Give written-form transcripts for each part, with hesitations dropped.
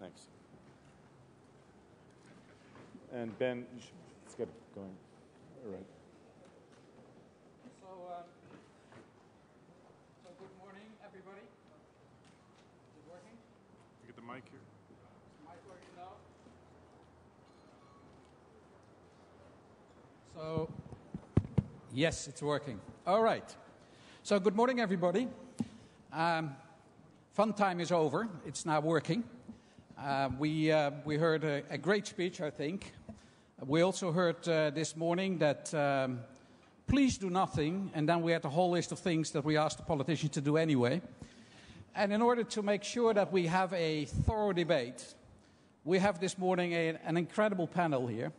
Thanks. And Ben, let's get going. All right. So good morning, everybody. Is it working? You get the mic here. Is the mic working now? So, yes, it's working. All right. So good morning, everybody. Fun time is over. It's now working. We heard a great speech, I think. We also heard this morning that please do nothing, and then we had a whole list of things that we asked the politicians to do anyway. And in order to make sure that we have a thorough debate, we have this morning an incredible panel here.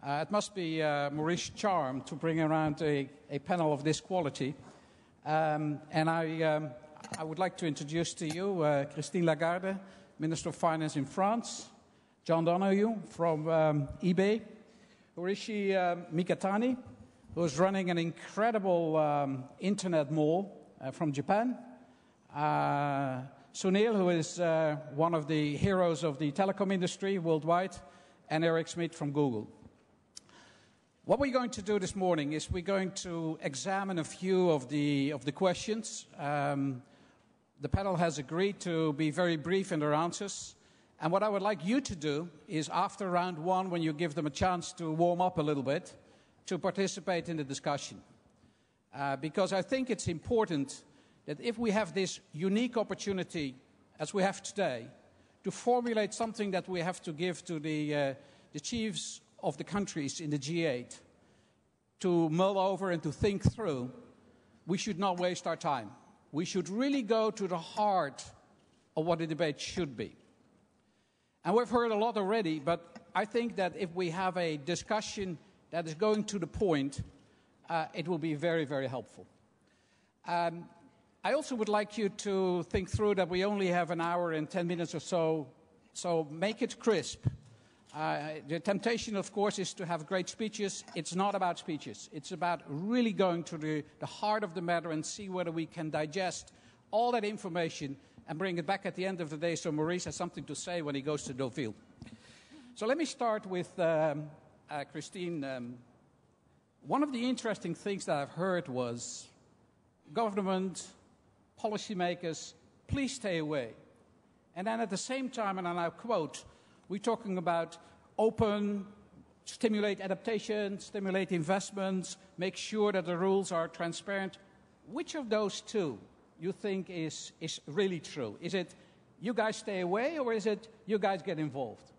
It must be Maurice's charm to bring around a panel of this quality. And I would like to introduce to you Christine Lagarde, Minister of Finance in France, John Donahoe from eBay, Hiroshi Mikitani, who is running an incredible internet mall from Japan, Sunil, who is one of the heroes of the telecom industry worldwide, and Schmidt from Google. What we're going to do this morning is we're going to examine a few of the questions. The panel has agreed to be very brief in their answers. And what I would like you to do is, after round one, when you give them a chance to warm up a little bit, to participate in the discussion. Because I think it's important that if we have this unique opportunity, as we have today, to formulate something that we have to give to the chiefs of the countries in the G8, to mull over and to think through, we should not waste our time. We should really go to the heart of what the debate should be. And we've heard a lot already, but I think that if we have a discussion that is going to the point, it will be very, very helpful. I also would like you to think through that we only have an hour and 10 minutes or so make it crisp. The temptation, of course, is to have great speeches. It's not about speeches. It's about really going to the heart of the matter and see whether we can digest all that information and bring it back at the end of the day so Maurice has something to say when he goes to Deauville. So let me start with Christine. One of the interesting things that I've heard was government, policymakers, please stay away. And then at the same time, and I now quote, we're talking about open, stimulate adaptation, stimulate investments, make sure that the rules are transparent. Which of those two you think is really true? Is it you guys stay away, or is it you guys get involved?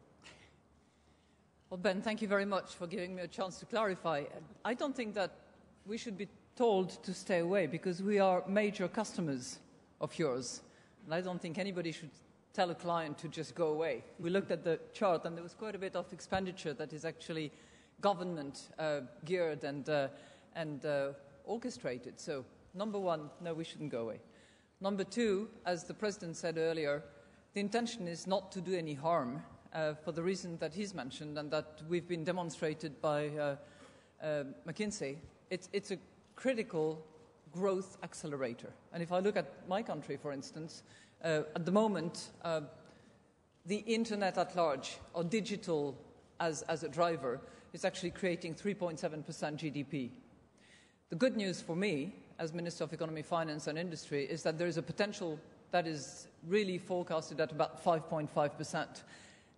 Well, Ben, thank you very much for giving me a chance to clarify. I don't think that we should be told to stay away because we are major customers of yours. And I don't think anybody should tell a client to just go away. We looked at the chart and there was quite a bit of expenditure that is actually government geared and orchestrated. So number one, no, we shouldn't go away. Number two, as the President said earlier, the intention is not to do any harm for the reason that he's mentioned and that we've been demonstrated by McKinsey. It's a critical growth accelerator. And if I look at my country, for instance, at the moment, the internet at large, or digital as a driver, is actually creating 3.7% GDP. The good news for me, as Minister of Economy, Finance and Industry, is that there is a potential that is really forecasted at about 5.5%.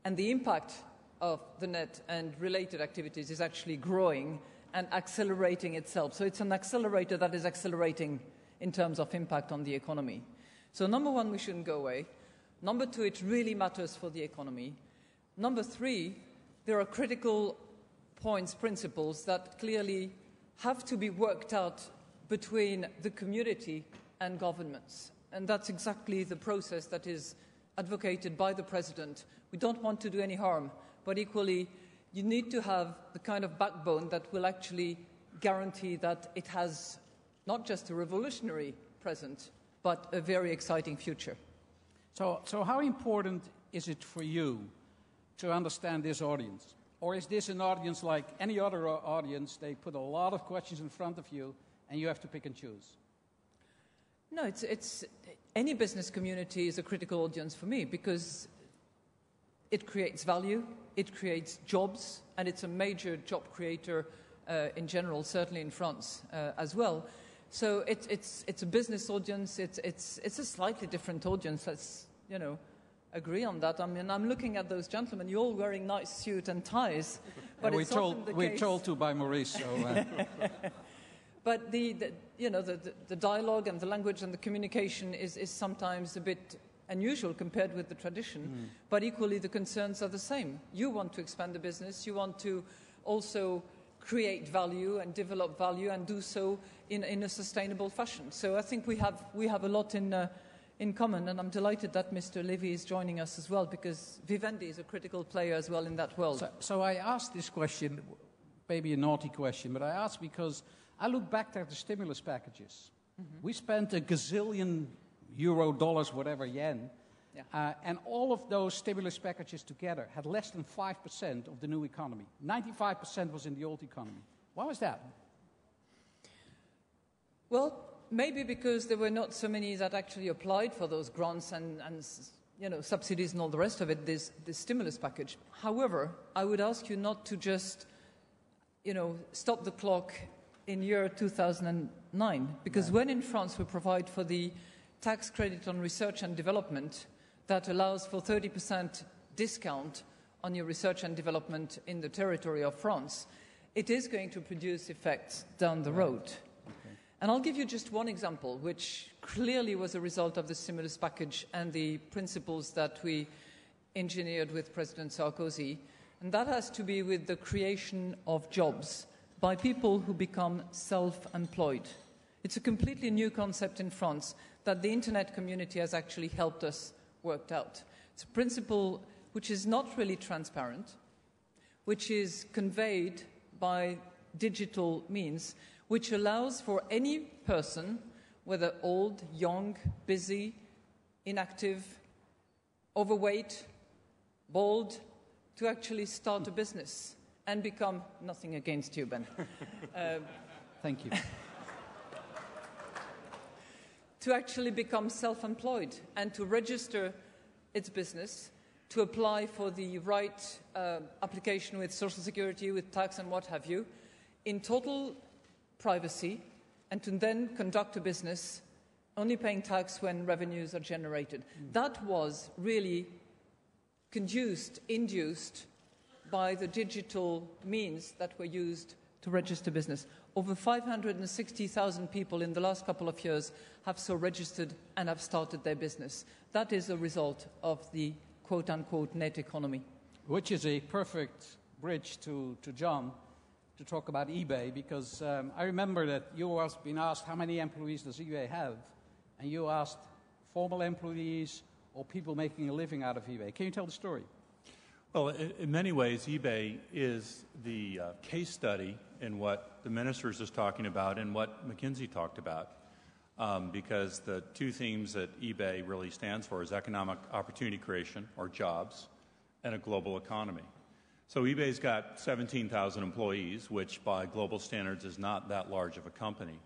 And the impact of the net and related activities is actually growing and accelerating itself. So it's an accelerator that is accelerating in terms of impact on the economy. So number one, we shouldn't go away. Number two, it really matters for the economy. Number three, there are critical points, principles that clearly have to be worked out between the community and governments. And that's exactly the process that is advocated by the President. We don't want to do any harm, but equally, you need to have the kind of backbone that will actually guarantee that it has not just a revolutionary present, but a very exciting future. So how important is it for you to understand this audience? Or is this an audience like any other audience? They put a lot of questions in front of you, and you have to pick and choose. No, it's any business community is a critical audience for me because it creates value, it creates jobs, and it's a major job creator in general, certainly in France as well. So it's a business audience. It's a slightly different audience. Let's agree on that. I mean, I'm looking at those gentlemen. You're all wearing nice suit and ties, but it's often the case. We're told to by Maurice. So, but the dialogue and the language and the communication is sometimes a bit unusual compared with the tradition. But equally, the concerns are the same. You want to expand the business. You want to also create value and develop value and do so in a sustainable fashion. So I think we have a lot in common, and I'm delighted that Mr. Lévy is joining us as well, because Vivendi is a critical player as well in that world. So I asked this question, maybe a naughty question, but I asked because I look back at the stimulus packages. We spent a gazillion euro, dollars, whatever, yen, and all of those stimulus packages together had less than 5% of the new economy. 95% was in the old economy. Why was that? Well, maybe because there were not so many that actually applied for those grants and subsidies and all the rest of it, this stimulus package. However, I would ask you not to just, stop the clock in year 2009, because when in France we provide for the tax credit on research and development that allows for 30% discount on your research and development in the territory of France, it is going to produce effects down the road. Okay. And I'll give you just one example, which clearly was a result of the stimulus package and the principles that we engineered with President Sarkozy, and that has to be with the creation of jobs by people who become self-employed. It's a completely new concept in France that the internet community has actually helped us work out. It's a principle which is not really transparent, which is conveyed by digital means, which allows for any person, whether old, young, busy, inactive, overweight, bald, to actually start a business and become, nothing against you, Ben. Thank you. To actually become self-employed and to register its business, to apply for the right application with Social Security, with tax and what have you, in total privacy, and to then conduct a business only paying tax when revenues are generated. That was really induced by the digital means that were used to register business. Over 560,000 people in the last couple of years have so registered and have started their business. That is a result of the quote-unquote net economy. Which is a perfect bridge to John to talk about eBay, because I remember that you have been asked how many employees does eBay have, and you asked formal employees or people making a living out of eBay. Can you tell the story? Well, in many ways, eBay is the case study in what the minister is just talking about and what McKinsey talked about, because the two themes that eBay really stands for is economic opportunity creation, or jobs, and a global economy. So eBay's got 17,000 employees, which by global standards is not that large of a company.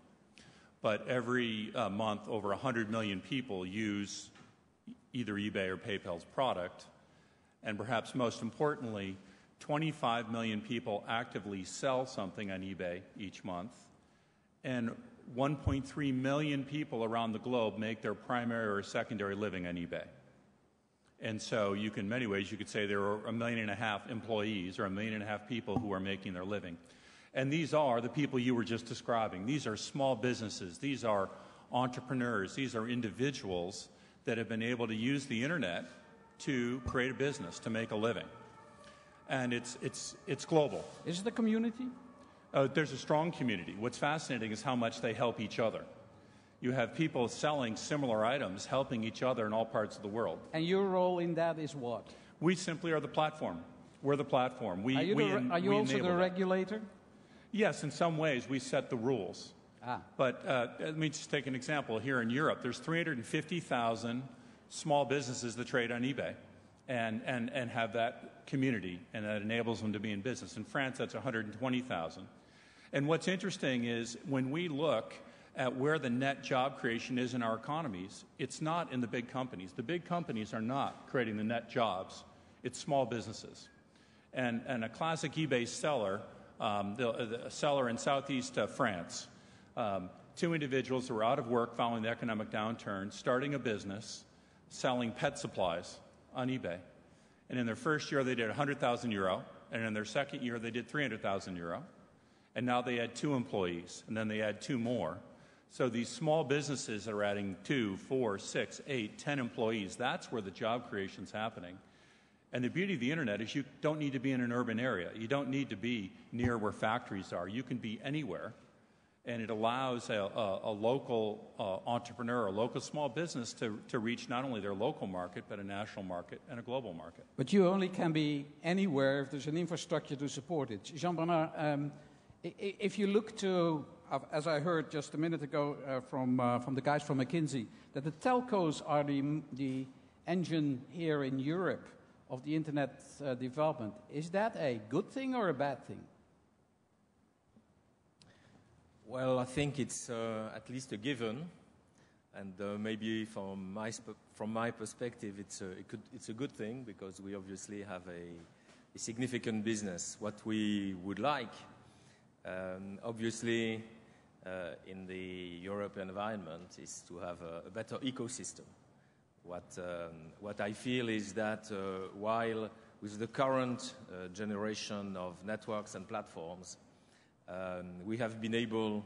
But every month, over 100 million people use either eBay or PayPal's product. And perhaps most importantly, 25 million people actively sell something on eBay each month. And 1.3 million people around the globe make their primary or secondary living on eBay. And so you can, in many ways, you could say there are 1.5 million employees or 1.5 million people who are making their living. And these are the people you were just describing. These are small businesses. These are entrepreneurs. These are individuals that have been able to use the internet to create a business, to make a living. And it's global. Is it a community? There's a strong community. What's fascinating is how much they help each other. You have people selling similar items, helping each other in all parts of the world. And your role in that is what? We simply are the platform. We're the platform. Are you also the regulator? Yes, in some ways we set the rules. But let me just take an example. Here in Europe, there's 350,000 small businesses that trade on eBay and have that community, and that enables them to be in business. In France, that's 120,000. And what's interesting is when we look at where the net job creation is in our economies, it's not in the big companies. The big companies are not creating the net jobs It's small businesses. And a classic eBay seller, a seller in southeast France, two individuals who were out of work following the economic downturn, starting a business, selling pet supplies on eBay. And in their first year, they did 100,000 euro. And in their second year, they did 300,000 euro. And now they had 2 employees, and then they add 2 more. So these small businesses are adding 2, 4, 6, 8, 10 employees. That's where the job creation's happening. And the beauty of the internet is you don't need to be in an urban area. You don't need to be near where factories are. You can be anywhere. And it allows a local entrepreneur, a local small business to reach not only their local market, but a national market and a global market. But you only can be anywhere if there's an infrastructure to support it. Jean-Bernard, if you look to, as I heard just a minute ago from the guys from McKinsey, that the telcos are the engine here in Europe of the internet development. Is that a good thing or a bad thing? Well, I think it's at least a given, and maybe from my perspective, it's a good thing because we obviously have a significant business. What we would like, obviously, in the European environment, is to have a better ecosystem. What I feel is that while with the current generation of networks and platforms, we have been able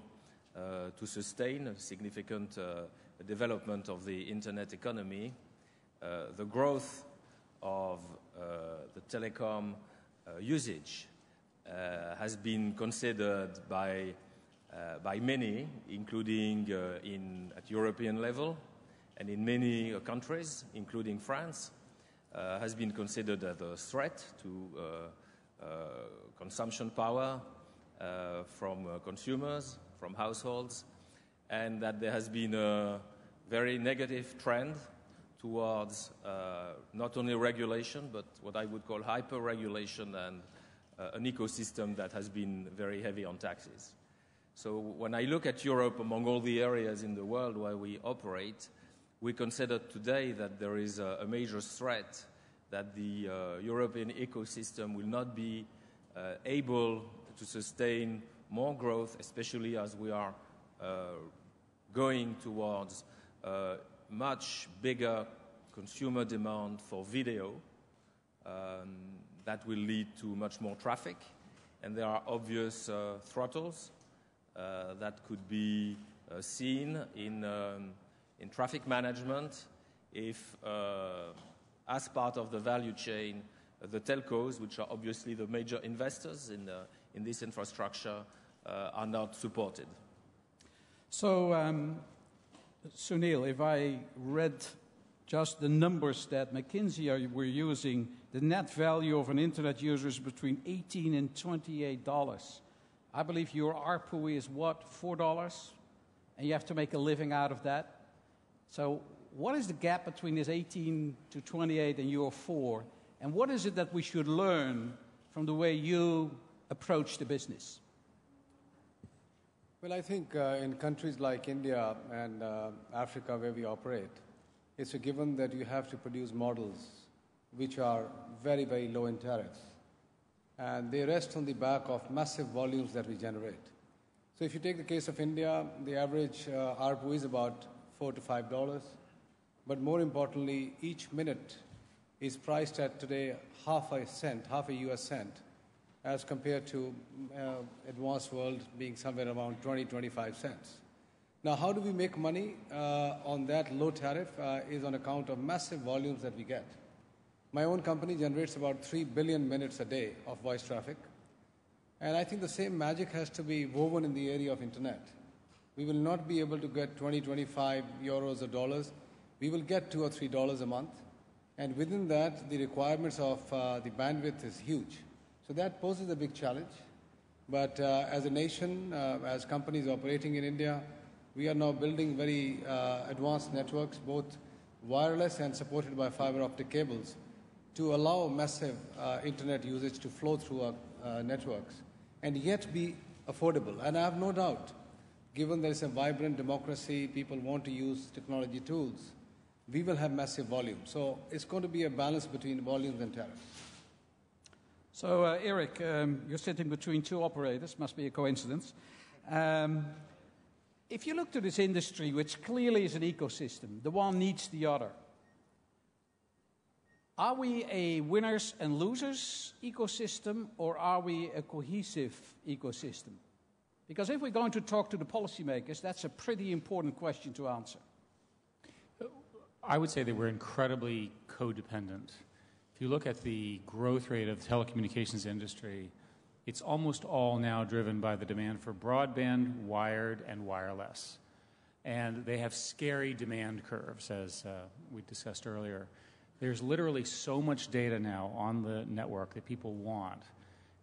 to sustain a significant development of the internet economy. The growth of the telecom usage has been considered by many, including at European level and in many countries, including France, has been considered as a threat to consumption power from consumers, from households, and that there has been a very negative trend towards not only regulation, but what I would call hyper-regulation and an ecosystem that has been very heavy on taxes. So when I look at Europe, among all the areas in the world where we operate, we consider today that there is a major threat that the European ecosystem will not be able to sustain more growth, especially as we are going towards much bigger consumer demand for video. That will lead to much more traffic, and there are obvious throttles that could be seen in traffic management if, as part of the value chain, the telcos, which are obviously the major investors in this infrastructure, are not supported. So, Sunil, if I read just the numbers that McKinsey were using, the net value of an internet user is between $18 and $28. I believe your ARPU is what, $4? And you have to make a living out of that. So what is the gap between this 18 to 28 and your 4? And what is it that we should learn from the way you approach the business? Well, I think in countries like India and Africa where we operate, it's a given that you have to produce models which are very, very low in tariffs. And they rest on the back of massive volumes that we generate. So if you take the case of India, the average ARPU is about $4 to $5. But more importantly, each minute is priced at today half a US cent, as compared to advanced world being somewhere around 20, 25 cents. Now, how do we make money on that low tariff is on account of massive volumes that we get. My own company generates about 3 billion minutes a day of voice traffic. And I think the same magic has to be woven in the area of internet. We will not be able to get 20, 25 euros or dollars. We will get $2 or $3 a month. And within that, the requirements of the bandwidth is huge. So that poses a big challenge. But as a nation, as companies operating in India, we are now building very advanced networks, both wireless and supported by fiber optic cables, to allow massive internet usage to flow through our networks and yet be affordable. And I have no doubt, given there is a vibrant democracy, people want to use technology tools, we will have massive volume. So it's going to be a balance between volumes and tariffs. So, Eric, you're sitting between two operators, must be a coincidence. If you look to this industry, which clearly is an ecosystem, the one needs the other. Are we a winners and losers ecosystem, or are we a cohesive ecosystem? Because if we're going to talk to the policymakers, that's a pretty important question to answer. I would say that we're incredibly codependent. If you look at the growth rate of the telecommunications industry, it's almost all now driven by the demand for broadband, wired, and wireless. And they have scary demand curves, as we discussed earlier. There's literally so much data now on the network that people want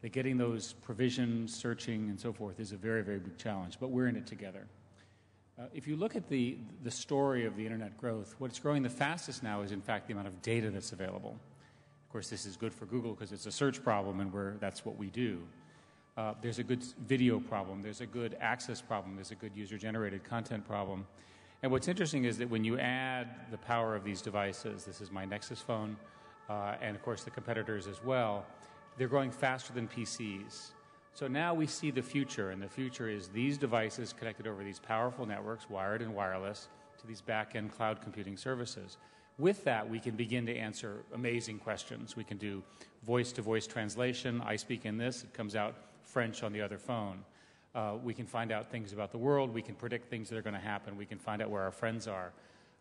that getting those provisions, searching, and so forth is a very, very big challenge. But we're in it together. If you look at the story of the internet growth, what's growing the fastest now is, in fact, the amount of data that's available. Of course, this is good for Google because it's a search problem, and that's what we do. There's a good video problem. There's a good access problem. There's a good user-generated content problem. And what's interesting is that when you add the power of these devices, this is my Nexus phone, and, of course, the competitors as well, they're growing faster than PCs. So now we see the future, and the future is these devices connected over these powerful networks, wired and wireless, to these back-end cloud computing services. With that, we can begin to answer amazing questions. We can do voice-to-voice translation. I speak in this. It comes out French on the other phone. We can find out things about the world. We can predict things that are going to happen. We can find out where our friends are.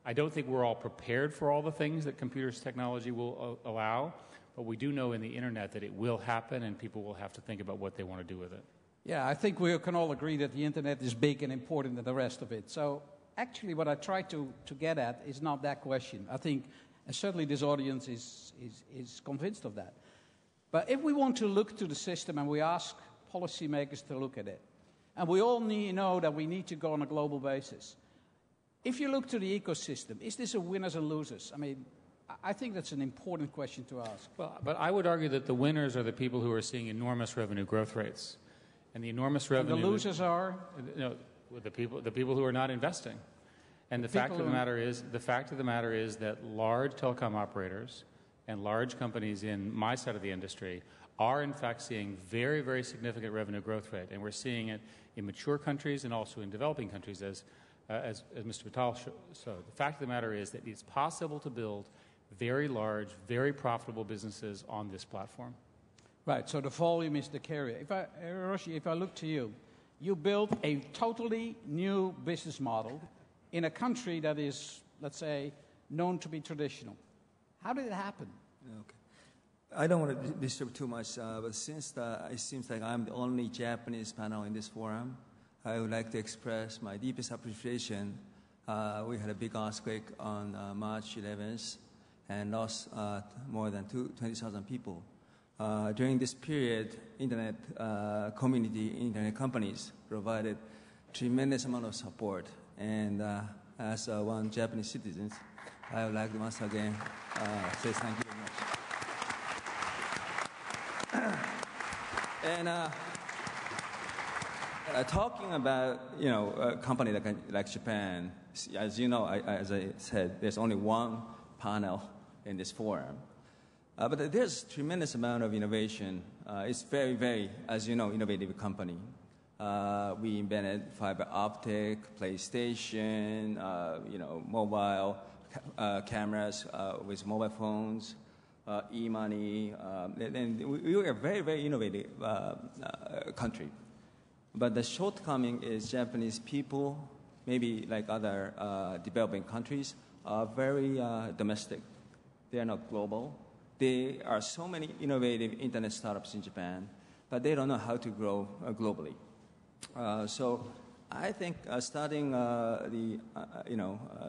I don't think we're all prepared for all the things that computers technology will allow, but we do know in the Internet that it will happen, and people will have to think about what they want to do with it. Yeah, I think we can all agree that the Internet is big and important than the rest of it. So actually what I try to get at is not that question. I think certainly this audience is convinced of that. But if we want to look to the system and we ask policymakers to look at it, and we all know that we need to go on a global basis, if you look to the ecosystem, is this a winners and losers? I mean, I think that's an important question to ask. Well, but I would argue that the winners are the people who are seeing enormous revenue growth rates. And the enormous revenue... And the losers are? The people who are not investing. And the fact of the matter is that large telecom operators and large companies in my side of the industry are in fact seeing very, very significant revenue growth rate. And we're seeing it in mature countries and also in developing countries, as Mr. Mittal showed. The fact of the matter is that it's possible to build very large, very profitable businesses on this platform. Right, so the volume is the carrier. Hiroshi, if I look to you, you built a totally new business model in a country that is, let's say, known to be traditional. How did it happen? Okay. I don't want to disturb too much, but since it seems like I'm the only Japanese panel in this forum, I would like to express my deepest appreciation. We had a big earthquake on March 11th and lost more than 20,000 people. During this period, internet community, internet companies provided tremendous amount of support. And as one Japanese citizen, I would like to once again say thank you very much. And talking about a company like Japan, as you know, as I said, there's only one panel in this forum. But there's tremendous amount of innovation. It's very, very, as you know, innovative company. We invented fiber optic, PlayStation, mobile cameras with mobile phones, e-money. And we are a very, very innovative country. But the shortcoming is Japanese people, maybe like other developing countries, are very domestic. They are not global. There are so many innovative internet startups in Japan, but they don't know how to grow globally. So I think starting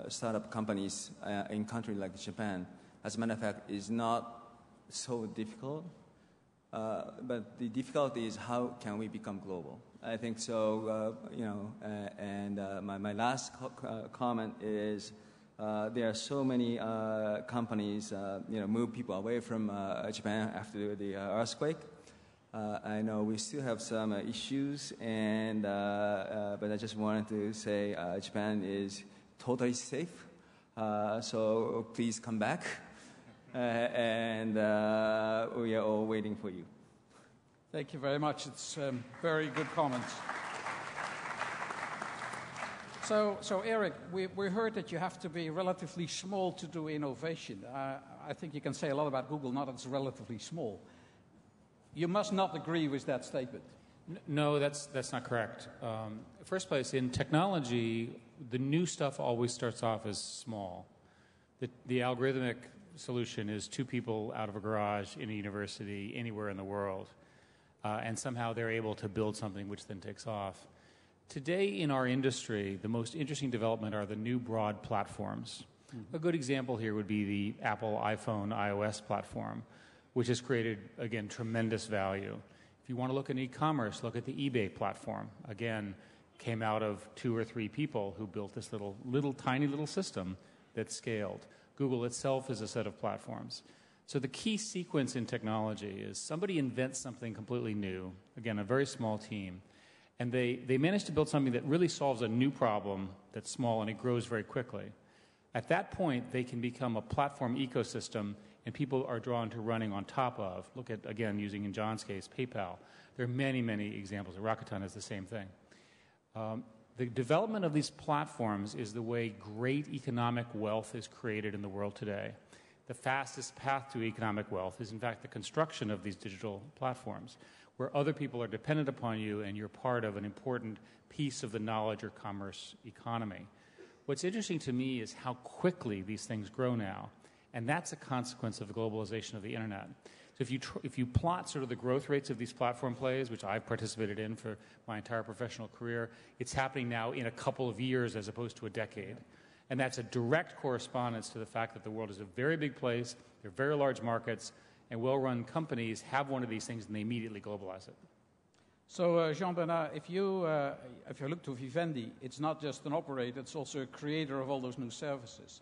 startup companies in country like Japan, as a matter of fact, is not so difficult. But the difficulty is how can we become global? I think so. My last comment is. There are so many companies, move people away from Japan after the earthquake. I know we still have some issues, but I just wanted to say Japan is totally safe. So please come back, and we are all waiting for you. Thank you very much. It's very good comments. So Eric, we heard that you have to be relatively small to do innovation. I think you can say a lot about Google, not that it's relatively small. You must not agree with that statement. No, that's not correct. First place, in technology, the new stuff always starts off as small. The algorithmic solution is two people out of a garage in a university anywhere in the world, and somehow they're able to build something which then takes off. Today in our industry, the most interesting development are the new broad platforms. Mm-hmm. A good example here would be the Apple iPhone iOS platform, which has created, again, tremendous value. If you want to look at e-commerce, look at the eBay platform. Again, came out of 2 or 3 people who built this tiny little system that scaled. Google itself is a set of platforms. So the key sequence in technology is somebody invents something completely new, again, a very small team, and they manage to build something that really solves a new problem that's small and it grows very quickly. At that point, they can become a platform ecosystem and people are drawn to running on top of. Look at, again, using in John's case, PayPal. There are many, many examples. Rakuten is the same thing. The development of these platforms is the way great economic wealth is created in the world today. The fastest path to economic wealth is, in fact, the construction of these digital platforms, where other people are dependent upon you and you're part of an important piece of the knowledge or commerce economy. What's interesting to me is how quickly these things grow now, and that's a consequence of the globalization of the internet. So if you plot sort of the growth rates of these platform plays, which I've participated in for my entire professional career, it's happening now in a couple of years as opposed to a decade. And that's a direct correspondence to the fact that the world is a very big place, they're very large markets, and well-run companies have one of these things and they immediately globalize it. So, Jean-Bernard, if you look to Vivendi, it's not just an operator, it's also a creator of all those new services.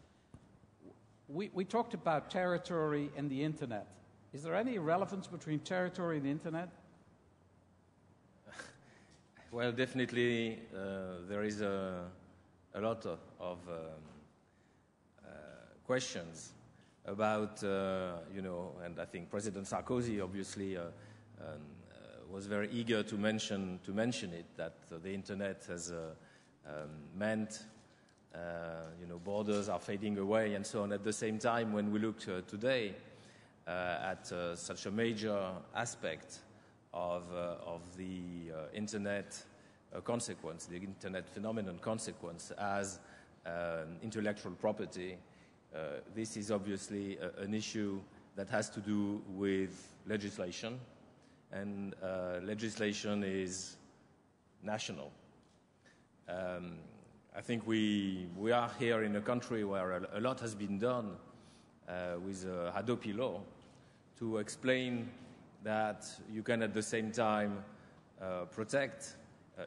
We talked about territory and the internet. Is there any relevance between territory and the internet? Well, definitely there is a lot of questions about, and I think President Sarkozy obviously was very eager to mention it, that the internet has meant, borders are fading away and so on. At the same time, when we look today at such a major aspect of the internet consequence, the internet phenomenon consequence as intellectual property, this is obviously an issue that has to do with legislation, and legislation is national. I think we are here in a country where a lot has been done with Hadopi law to explain that you can at the same time protect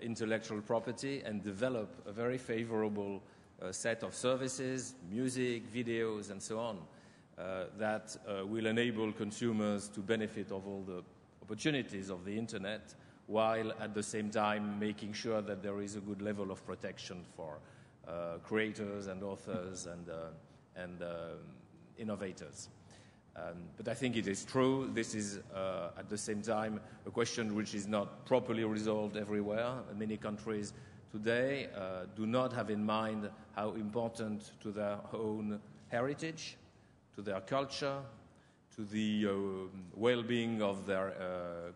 intellectual property and develop a very favorable set of services, music, videos, and so on, that will enable consumers to benefit of all the opportunities of the internet, while at the same time making sure that there is a good level of protection for creators and authors and innovators. But I think it is true. This is, at the same time, a question which is not properly resolved everywhere. Many countries today do not have in mind how important to their own heritage, to their culture, to the well-being of their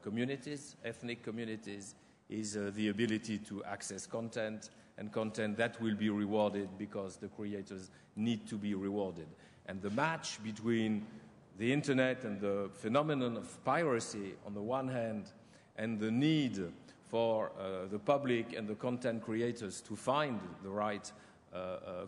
communities, ethnic communities, is the ability to access content, and content that will be rewarded because the creators need to be rewarded. And the match between the internet and the phenomenon of piracy on the one hand, and the need for the public and the content creators to find the right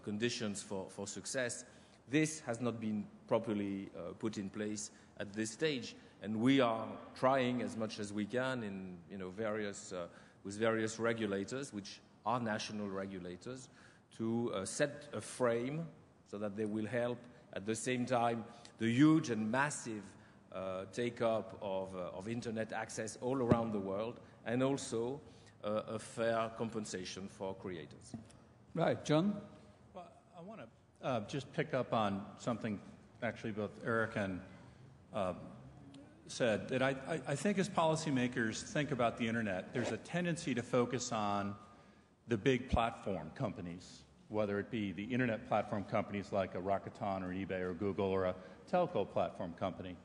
conditions for success, this has not been properly put in place at this stage. And we are trying as much as we can in with various regulators, which are national regulators, to set a frame so that they will help at the same time the huge and massive take-up of internet access all around the world, and also a fair compensation for creators. Right, John? Well, I want to just pick up on something actually both Eric and said, that I think as policymakers think about the internet, there's a tendency to focus on the big platform companies, whether it be the internet platform companies like a Rakuten or eBay or Google or a telco platform company.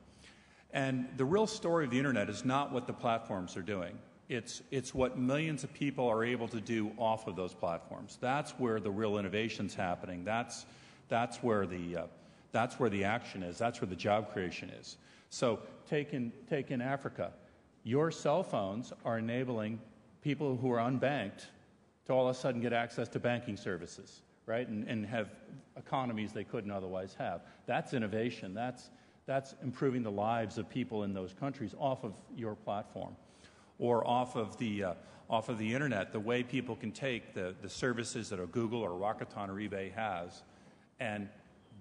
And the real story of the internet is not what the platforms are doing. It's what millions of people are able to do off of those platforms. That's where the real innovation's happening. That's where the action is. That's where the job creation is. So take in Africa. Your cell phones are enabling people who are unbanked to all of a sudden get access to banking services, right? And have economies they couldn't otherwise have. That's innovation. That's improving the lives of people in those countries off of your platform. Or off of the internet, the way people can take the services that a Google or Rakuten or eBay has and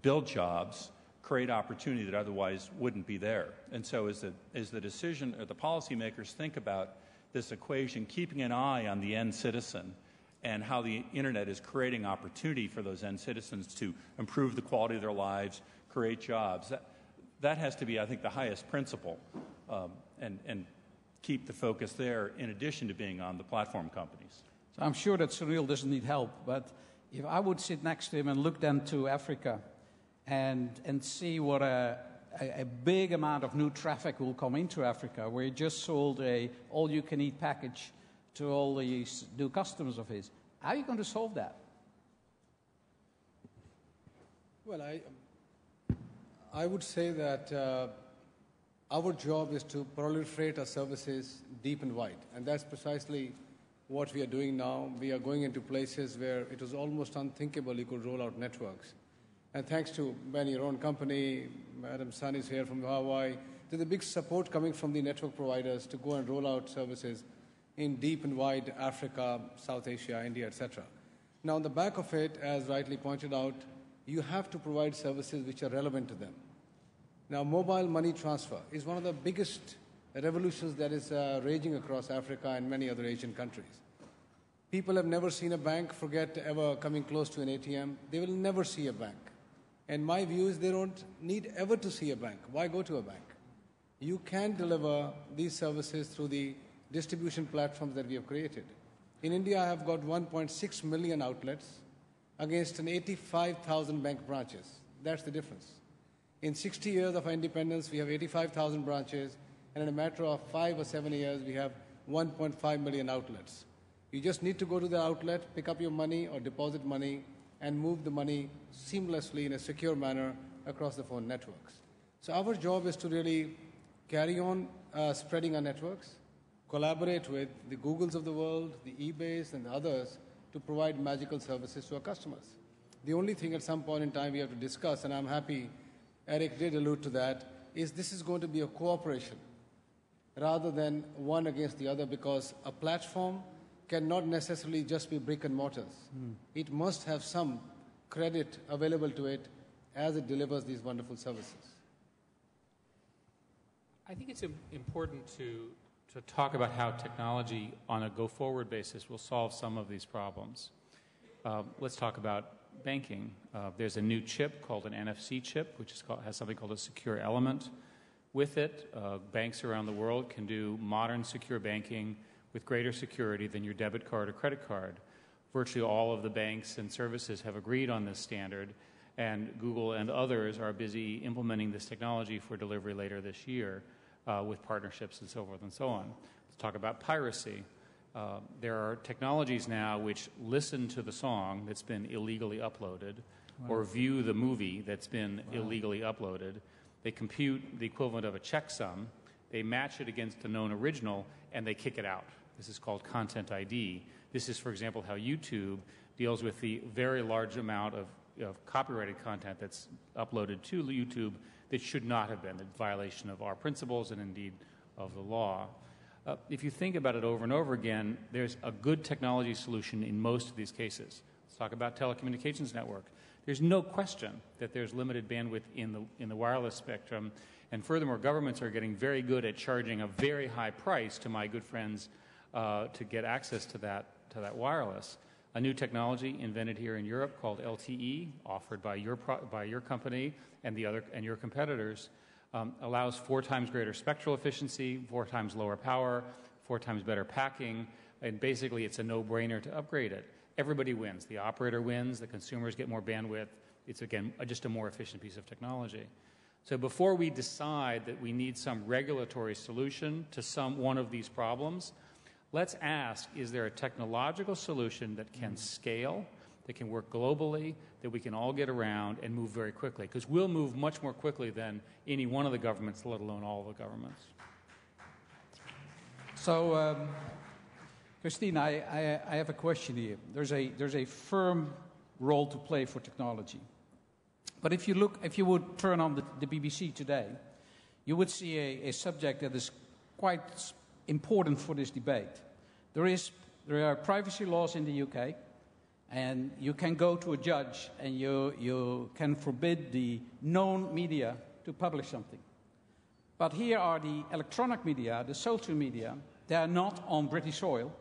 build jobs, create opportunity that otherwise wouldn't be there. And so as the decision or the policymakers think about this equation, keeping an eye on the end citizen and how the internet is creating opportunity for those end citizens to improve the quality of their lives, create jobs, that has to be, I think, the highest principle, and keep the focus there in addition to being on the platform companies. So I'm sure that Sunil doesn't need help, but if I would sit next to him and look then to Africa and see what a big amount of new traffic will come into Africa, where he just sold a all-you-can-eat package to all these new customers of his, how are you going to solve that? Well, I would say that our job is to proliferate our services deep and wide, and that's precisely what we are doing now. We are going into places where it was almost unthinkable you could roll out networks. And thanks to Ben, your own company, Madam Sun is here from Verwaayen, there's a big support coming from the network providers to go and roll out services in deep and wide Africa, South Asia, India, etc. Now, on the back of it, as rightly pointed out, you have to provide services which are relevant to them. Now, mobile money transfer is one of the biggest revolutions that is raging across Africa and many other Asian countries. People have never seen a bank, forget ever coming close to an ATM. They will never see a bank. And my view is they don't need ever to see a bank. Why go to a bank? You can deliver these services through the distribution platforms that we have created. In India, I have got 1.6 million outlets against an 85,000 bank branches. That's the difference. In 60 years of our independence, we have 85,000 branches, and in a matter of 5 or 7 years, we have 1.5 million outlets. You just need to go to the outlet, pick up your money or deposit money, and move the money seamlessly in a secure manner across the phone networks. So our job is to really carry on spreading our networks, collaborate with the Googles of the world, the eBays, and the others to provide magical services to our customers. The only thing at some point in time we have to discuss, and I'm happy Eric did allude to that, is this is going to be a cooperation rather than one against the other, because a platform cannot necessarily just be brick and mortars. It must have some credit available to it as it delivers these wonderful services. I think it's important to talk about how technology on a go-forward basis will solve some of these problems. Let's talk about banking. There's a new chip called an NFC chip, which has something called a secure element. With it, banks around the world can do modern secure banking with greater security than your debit card or credit card. Virtually all of the banks and services have agreed on this standard, and Google and others are busy implementing this technology for delivery later this year with partnerships and so forth and so on. Let's talk about piracy. There are technologies now which listen to the song that's been illegally uploaded or view the movie that's been illegally uploaded. They compute the equivalent of a checksum, they match it against a known original, and they kick it out. This is called Content ID. This is, for example, how YouTube deals with the very large amount of copyrighted content that's uploaded to YouTube that should not have been, in violation of our principles and indeed of the law. If you think about it over and over again, there's a good technology solution in most of these cases. Let's talk about telecommunications network. There's no question that there's limited bandwidth in the wireless spectrum, and furthermore, governments are getting very good at charging a very high price to my good friends to get access to that wireless. a new technology invented here in Europe called LTE, offered by your company and your competitors, allows 4 times greater spectral efficiency, 4 times lower power, 4 times better packing, and basically it's a no-brainer to upgrade it. Everybody wins. The operator wins, the consumers get more bandwidth. It's, again, just a more efficient piece of technology. So before we decide that we need some regulatory solution to one of these problems, let's ask, is there a technological solution that can scale, that can work globally, that we can all get around and move very quickly? Because we'll move much more quickly than any one of the governments, let alone all of the governments. So, Christine, I have a question here. There's a firm role to play for technology. But if you would turn on the BBC today, you would see a subject that is quite important for this debate. There are privacy laws in the UK, and you can go to a judge and you can forbid the known media to publish something. But here are the electronic media, the social media. They are not on British soil,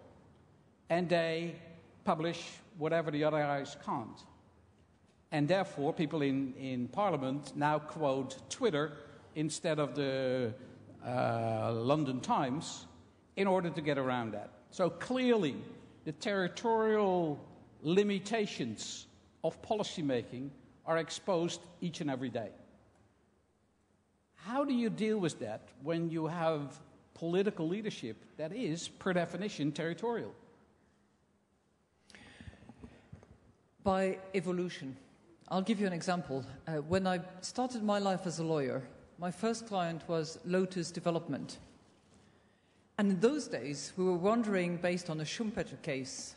and they publish whatever the other guys can't. And therefore, people in Parliament now quote Twitter instead of the London Times in order to get around that. So clearly, the territorial limitations of policymaking are exposed each and every day. How do you deal with that when you have political leadership that is, per definition, territorial? By evolution. I'll give you an example. When I started my life as a lawyer, my first client was Lotus Development. And in those days, we were wondering, based on a Schlumberger case,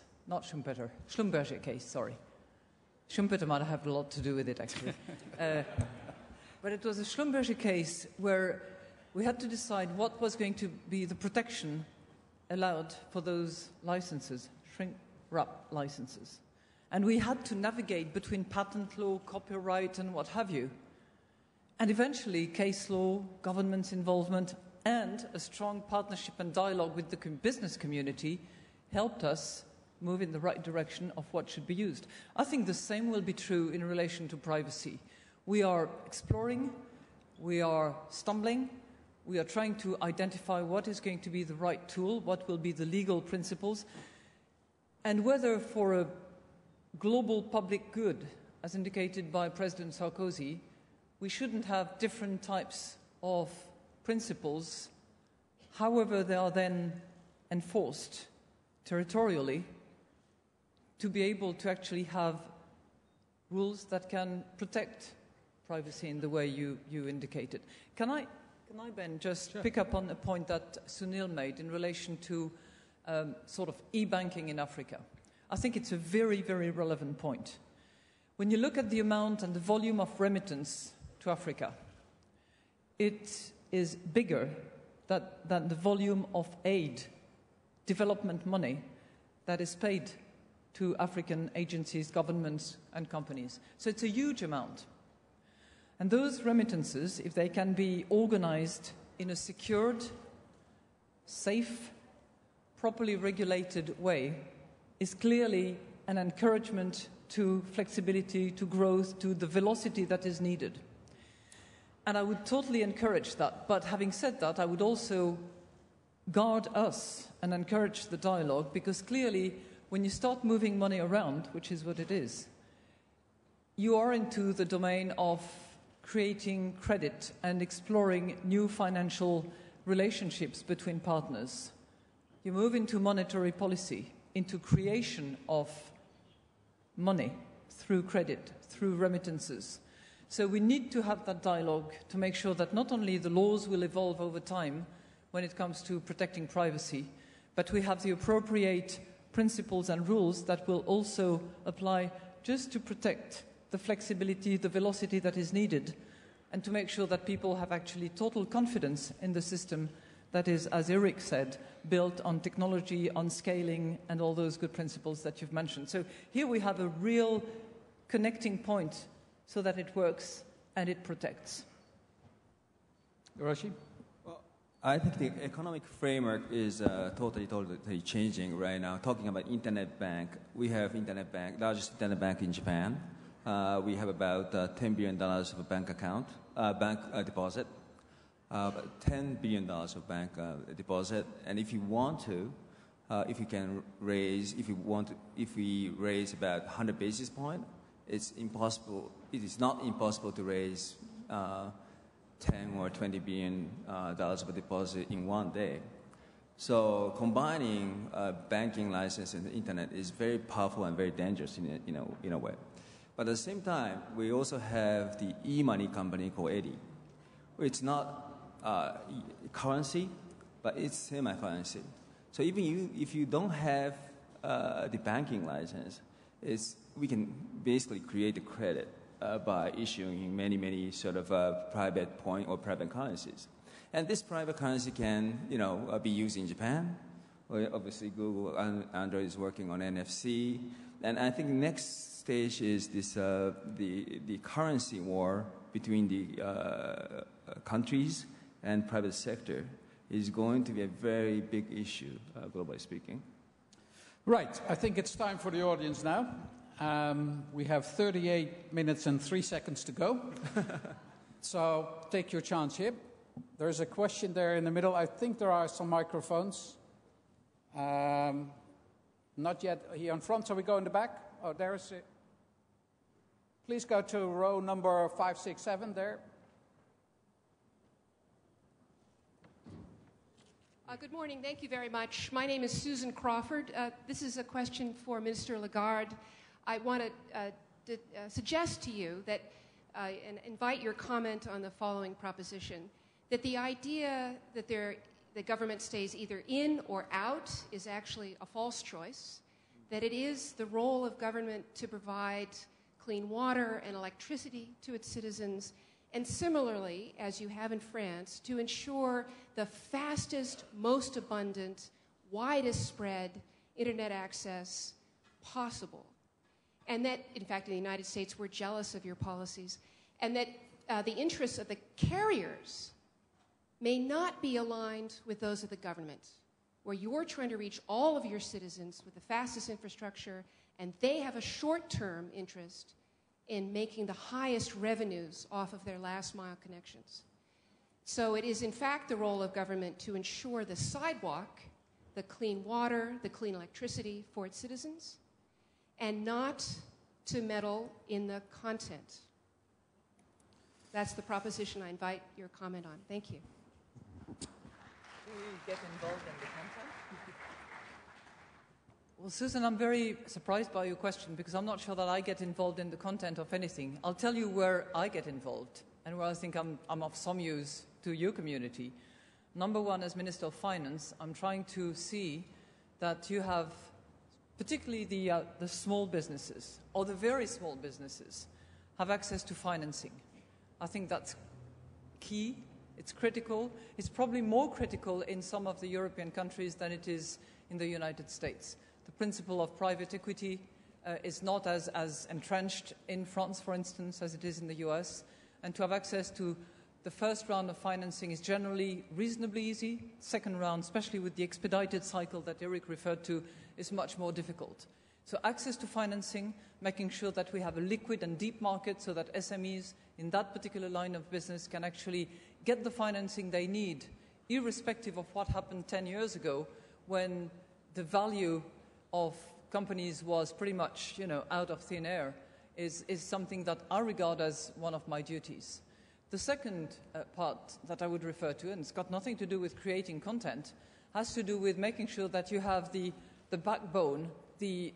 sorry. Schumpeter might have a lot to do with it, actually. But it was a Schlumberger case where we had to decide what was going to be the protection allowed for those licenses, shrink-wrap licenses. And we had to navigate between patent law, copyright, and what have you. And eventually, case law, government's involvement, and a strong partnership and dialogue with the business community helped us move in the right direction of what should be used. I think the same will be true in relation to privacy. We are exploring, we are stumbling, we are trying to identify what is going to be the right tool, what will be the legal principles, and whether for a global public good, as indicated by President Sarkozy, we shouldn't have different types of principles, however they are then enforced territorially, to be able to actually have rules that can protect privacy in the way you indicated. Can I, Ben, just pick up on a point that Sunil made in relation to sort of e-banking in Africa? I think it's a very, very relevant point. When you look at the amount and the volume of remittance to Africa, it is bigger than the volume of aid, development money, that is paid to African agencies, governments, and companies. So it's a huge amount. And those remittances, if they can be organized in a secured, safe, properly regulated way, is clearly an encouragement to flexibility, to growth, to the velocity that is needed. And I would totally encourage that. But having said that, I would also guard us and encourage the dialogue, because clearly when you start moving money around, which is what it is, you are into the domain of creating credit and exploring new financial relationships between partners. You move into monetary policy, into creation of money through credit, through remittances. So we need to have that dialogue to make sure that not only the laws will evolve over time when it comes to protecting privacy, but we have the appropriate principles and rules that will also apply just to protect the flexibility, the velocity that is needed, and to make sure that people have actually total confidence in the system that is, as Eric said, built on technology, on scaling, and all those good principles that you've mentioned. So here we have a real connecting point so that it works and it protects. Hiroshi? Well, I think the economic framework is totally changing right now. Talking about internet bank, we have internet bank, largest internet bank in Japan. We have about $10 billion of a bank account, bank deposit, $10 billion of bank deposit. And if you want to, if we raise about 100 basis point, it's impossible. It is not impossible to raise 10 or 20 billion dollars of a deposit in one day. So combining banking license and the internet is very powerful and very dangerous in a way. But at the same time, we also have the e-money company called Eddy. It's not currency, but it's semi-currency. So even if you don't have the banking license, we can basically create the credit by issuing many sort of private point or private currencies. And this private currency can, be used in Japan. Obviously, Google and Android is working on NFC. And I think next stage is this the currency war between the countries and private sector is going to be a very big issue, globally speaking. Right, I think it's time for the audience now. We have 38 minutes and 3 seconds to go. So take your chance here. There's a question there in the middle. I think there are some microphones. Not yet here in front, so we go in the back. Oh, there's it. Please go to row number 567 there. Good morning. Thank you very much. My name is Susan Crawford. This is a question for Minister Lagarde. I want to suggest to you that and invite your comment on the following proposition, that the idea that the government stays either in or out is actually a false choice, that it is the role of government to provide clean water and electricity to its citizens, and similarly, as you have in France, to ensure the fastest, most abundant, widest spread internet access possible. And that, in fact, in the United States, we're jealous of your policies, and that the interests of the carriers may not be aligned with those of the government, where you're trying to reach all of your citizens with the fastest infrastructure, and they have a short-term interest in making the highest revenues off of their last-mile connections. So it is, in fact, the role of government to ensure the sidewalk, the clean water, the clean electricity for its citizens, and not to meddle in the content. That's the proposition I invite your comment on. Thank you. Do you get involved in the content? Well, Susan, I'm very surprised by your question because I'm not sure that I get involved in the content of anything. I'll tell you where I get involved and where I think I'm of some use to your community. Number one, as Minister of Finance, I'm trying to see that you have, particularly the small businesses or the very small businesses, have access to financing. I think that's key. It's critical. It's probably more critical in some of the European countries than it is in the United States. The principle of private equity is not as entrenched in France, for instance, as it is in the US. And to have access to the first round of financing is generally reasonably easy. Second round, especially with the expedited cycle that Eric referred to, is much more difficult. So access to financing, making sure that we have a liquid and deep market so that SMEs in that particular line of business can actually get the financing they need, irrespective of what happened 10 years ago when the value of companies was pretty much, out of thin air, is something that I regard as one of my duties. The second part that I would refer to, and it's got nothing to do with creating content, has to do with making sure that you have the backbone, the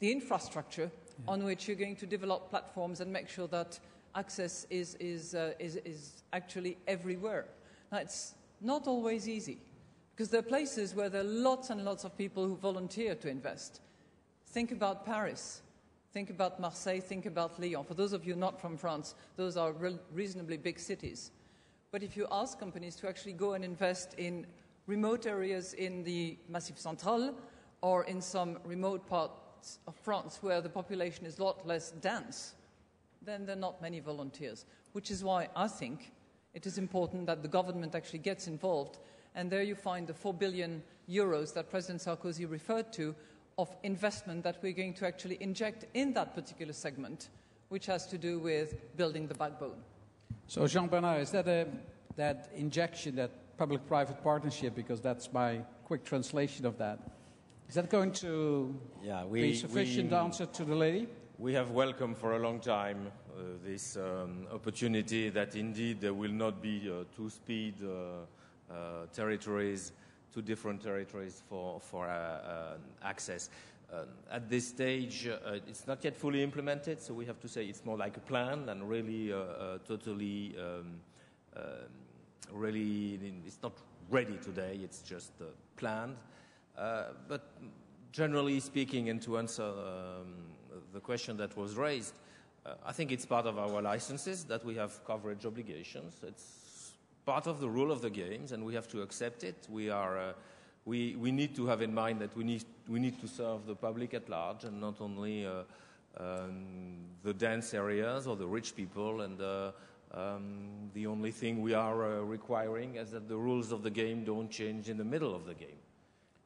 infrastructure on which you're going to develop platforms and make sure that access is actually everywhere. Now, it's not always easy, because there are places where there are lots and lots of people who volunteer to invest. Think about Paris. Think about Marseille. Think about Lyon. For those of you not from France, those are reasonably big cities. But if you ask companies to actually go and invest in remote areas in the Massif Central or in some remote parts of France where the population is a lot less dense, then there are not many volunteers, which is why I think it is important that the government actually gets involved. And there you find the 4 billion euros that President Sarkozy referred to of investment that we're going to actually inject in that particular segment, which has to do with building the backbone. So, Jean-Bernard, is that that injection, that public-private partnership, because that's my quick translation of that, is that going to be sufficient answer to the lady? We have welcomed for a long time this opportunity that indeed there will not be two-speed territories, two different territories for access. At this stage, it's not yet fully implemented, so we have to say it's more like a plan than really totally, really, it's not ready today, it's just planned. But generally speaking, and to answer the question that was raised, I think it's part of our licenses that we have coverage obligations. It's part of the rule of the games, and we have to accept it. We need to have in mind that we need to serve the public at large, and not only the dense areas or the rich people. And the only thing we are requiring is that the rules of the game don't change in the middle of the game.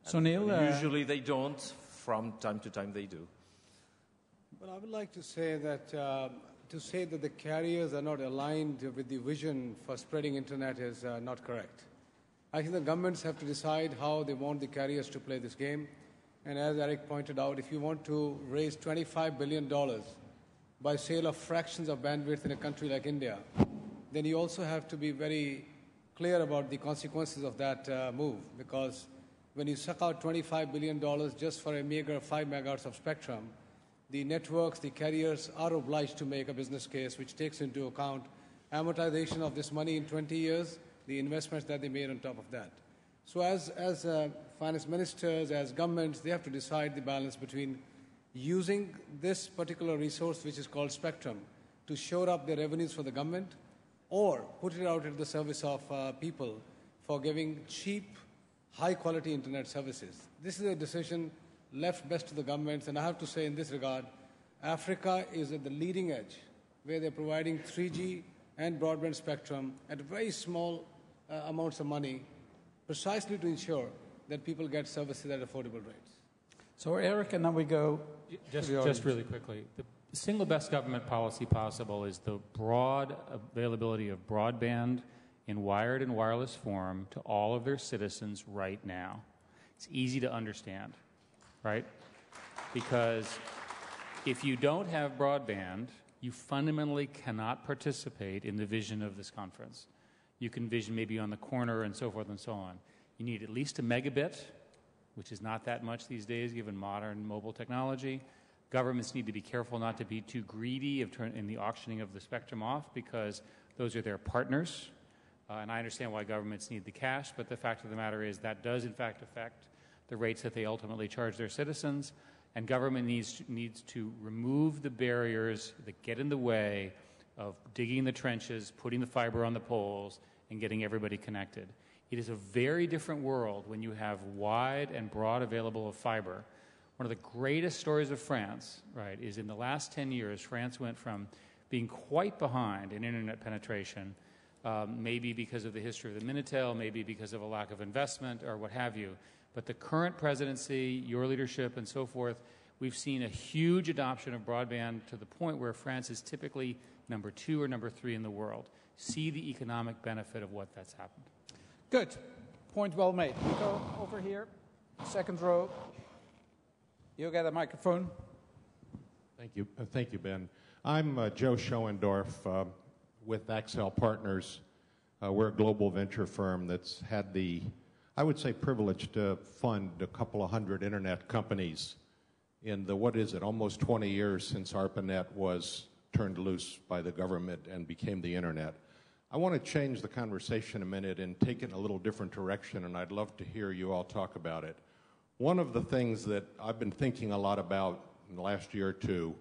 Sunil? Usually they don't. From time to time they do. Well, I would like to say that the carriers are not aligned with the vision for spreading internet is not correct. I think the governments have to decide how they want the carriers to play this game. And as Eric pointed out, if you want to raise $25 billion by sale of fractions of bandwidth in a country like India, then you also have to be very clear about the consequences of that move. Because when you suck out $25 billion just for a meager 5 megahertz of spectrum, the networks, the carriers are obliged to make a business case which takes into account amortization of this money in 20 years, the investments that they made on top of that. So as finance ministers, as governments, they have to decide the balance between using this particular resource, which is called spectrum, to shore up their revenues for the government, or put it out at the service of people for giving cheap, high-quality internet services. This is a decision left best to the governments, and I have to say in this regard, Africa is at the leading edge, where they're providing 3G and broadband spectrum at very small amounts of money, precisely to ensure that people get services at affordable rates. So, Eric, and then we go... Just really quickly. The single best government policy possible is the broad availability of broadband in wired and wireless form to all of their citizens right now. It's easy to understand, right? Because if you don't have broadband, you fundamentally cannot participate in the vision of this conference. You can vision maybe on the corner and so forth and so on. You need at least a megabit, which is not that much these days given modern mobile technology. Governments need to be careful not to be too greedy in the auctioning of the spectrum off, because those are their partners. And I understand why governments need the cash, but the fact of the matter is that does in fact affect the rates that they ultimately charge their citizens. And government needs to remove the barriers that get in the way of digging the trenches, putting the fiber on the poles, and getting everybody connected. It is a very different world when you have wide and broad available of fiber. One of the greatest stories of France, right, is in the last 10 years, France went from being quite behind in internet penetration, maybe because of the history of the Mittal, maybe because of a lack of investment or what have you. But the current presidency, your leadership and so forth, we've seen a huge adoption of broadband to the point where France is typically number 2 or number 3 in the world. See the economic benefit of what that's happened. Good. Point well made. We go over here, second row. You'll get a microphone. Thank you. Thank you, Ben. I'm Joe Schoendorf with Axel Partners. We're a global venture firm that's had the, I would say, privilege to fund a couple of hundred internet companies in the, almost 20 years since ARPANET was turned loose by the government and became the internet. I want to change the conversation a minute and take it in a little different direction, and I'd love to hear you all talk about it. One of the things that I've been thinking a lot about in the last year or two,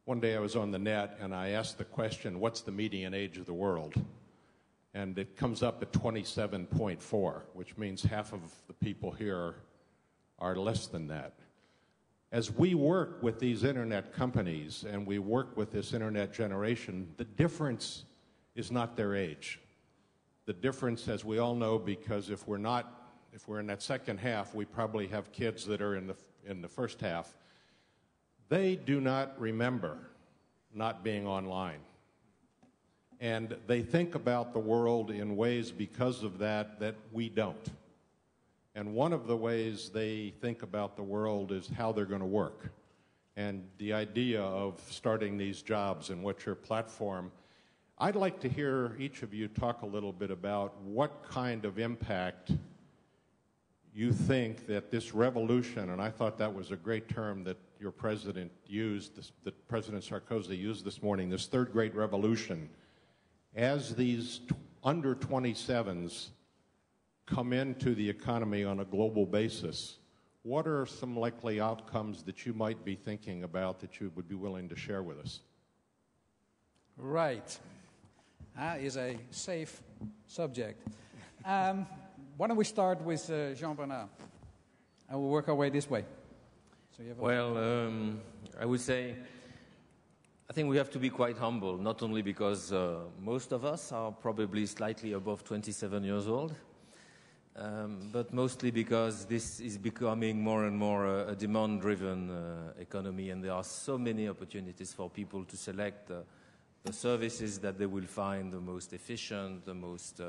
one day I was on the net and I asked the question, what's the median age of the world? And it comes up at 27.4, which means half of the people here are less than that. As we work with these internet companies and we work with this internet generation, the difference is not their age. The difference, as we all know, because if we're in that second half, we probably have kids that are in the first half. They do not remember not being online. And they think about the world in ways because of that we don't. And one of the ways they think about the world is how they're going to work. And the idea of starting these jobs and what's your platform. I'd like to hear each of you talk a little bit about what kind of impact you think that this revolution, and I thought that was a great term that your president used, that President Sarkozy used this morning, this third great revolution, as these under 27s come into the economy on a global basis, what are some likely outcomes that you might be thinking about that you would be willing to share with us? Right. Is a safe subject. Why don't we start with Jean-Bernard? And we'll work our way this way. So you have I would say, I think we have to be quite humble, not only because most of us are probably slightly above 27 years old, but mostly because this is becoming more and more a demand-driven economy, and there are so many opportunities for people to select the services that they will find the most efficient, the most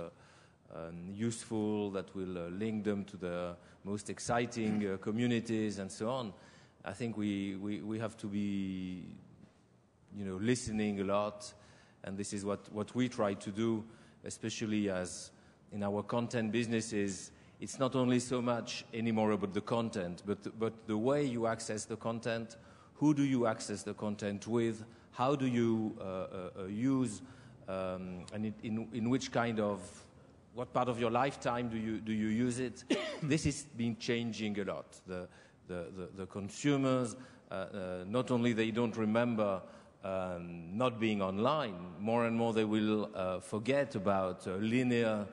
useful, that will link them to the most exciting communities and so on. I think we have to be, listening a lot, and this is what we try to do, especially as in our content businesses. It's not only so much anymore about the content, but the way you access the content, who do you access the content with, how do you use, and in which kind of, what part of your lifetime do you use it? This has been changing a lot. The consumers, not only they don't remember not being online, more and more they will forget about linear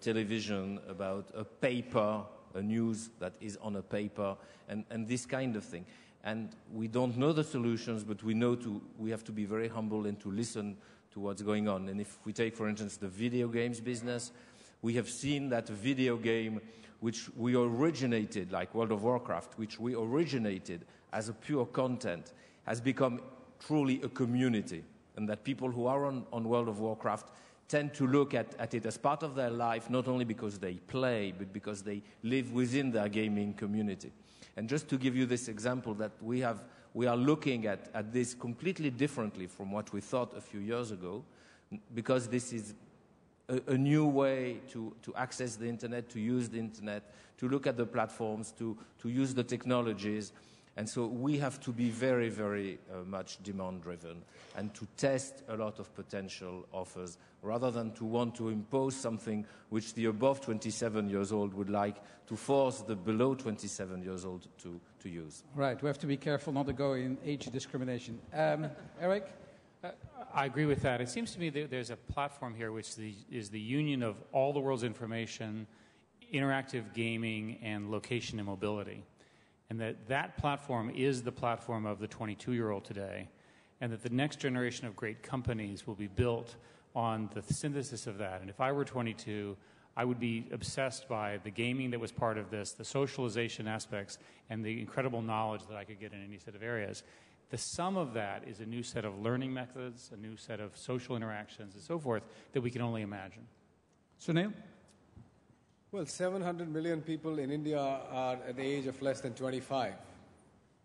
television, about a paper, a news that is on a paper, and this kind of thing. And we don't know the solutions, but we have to be very humble and to listen to what's going on. And if we take, for instance, the video games business, we have seen that a video game which we originated, like World of Warcraft, which we originated as a pure content, has become truly a community. And that people who are on World of Warcraft tend to look at it as part of their life, not only because they play, but because they live within their gaming community. And just to give you this example, that we are looking at this completely differently from what we thought a few years ago, because this is a new way to access the internet, to use the internet, to look at the platforms, to use the technologies. And so we have to be very, very much demand-driven and to test a lot of potential offers rather than to want to impose something which the above 27 years old would like to force the below 27 years old to use. Right, we have to be careful not to go in age discrimination. Eric? I agree with that. It seems to me that there's a platform here which is the union of all the world's information, interactive gaming, and location and mobility. And that platform is the platform of the 22-year-old today, and that the next generation of great companies will be built on the synthesis of that. And if I were 22, I would be obsessed by the gaming that was part of this, the socialization aspects, and the incredible knowledge that I could get in any set of areas. The sum of that is a new set of learning methods, a new set of social interactions, and so forth, that we can only imagine. Sunil? Well, 700 million people in India are at the age of less than 25.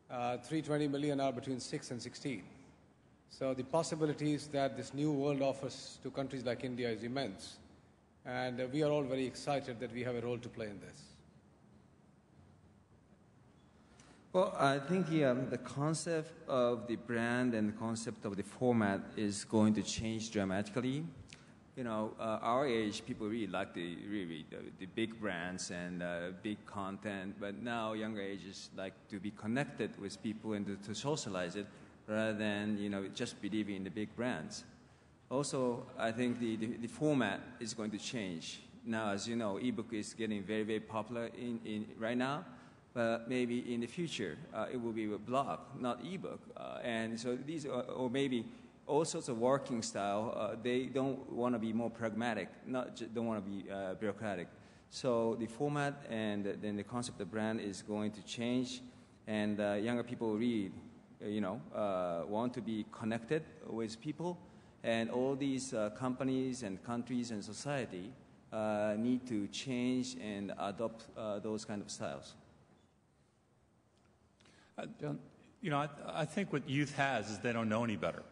320 million are between 6 and 16. So the possibilities that this new world offers to countries like India is immense. And we are all very excited that we have a role to play in this. Well, I think the concept of the brand and the concept of the format is going to change dramatically. Our age, people really like the big brands and big content, but now younger ages like to be connected with people and to socialize it rather than, just believing in the big brands. Also, I think the format is going to change. Now, as you know, ebook is getting very, very popular in right now, but maybe in the future it will be a blog, not ebook. And so these, or maybe all sorts of working style. They don't want to be more pragmatic, don't want to be bureaucratic. So the format and then the concept of brand is going to change, and younger people really, want to be connected with people, and all these companies and countries and society need to change and adopt those kind of styles. I think what youth has is they don't know any better.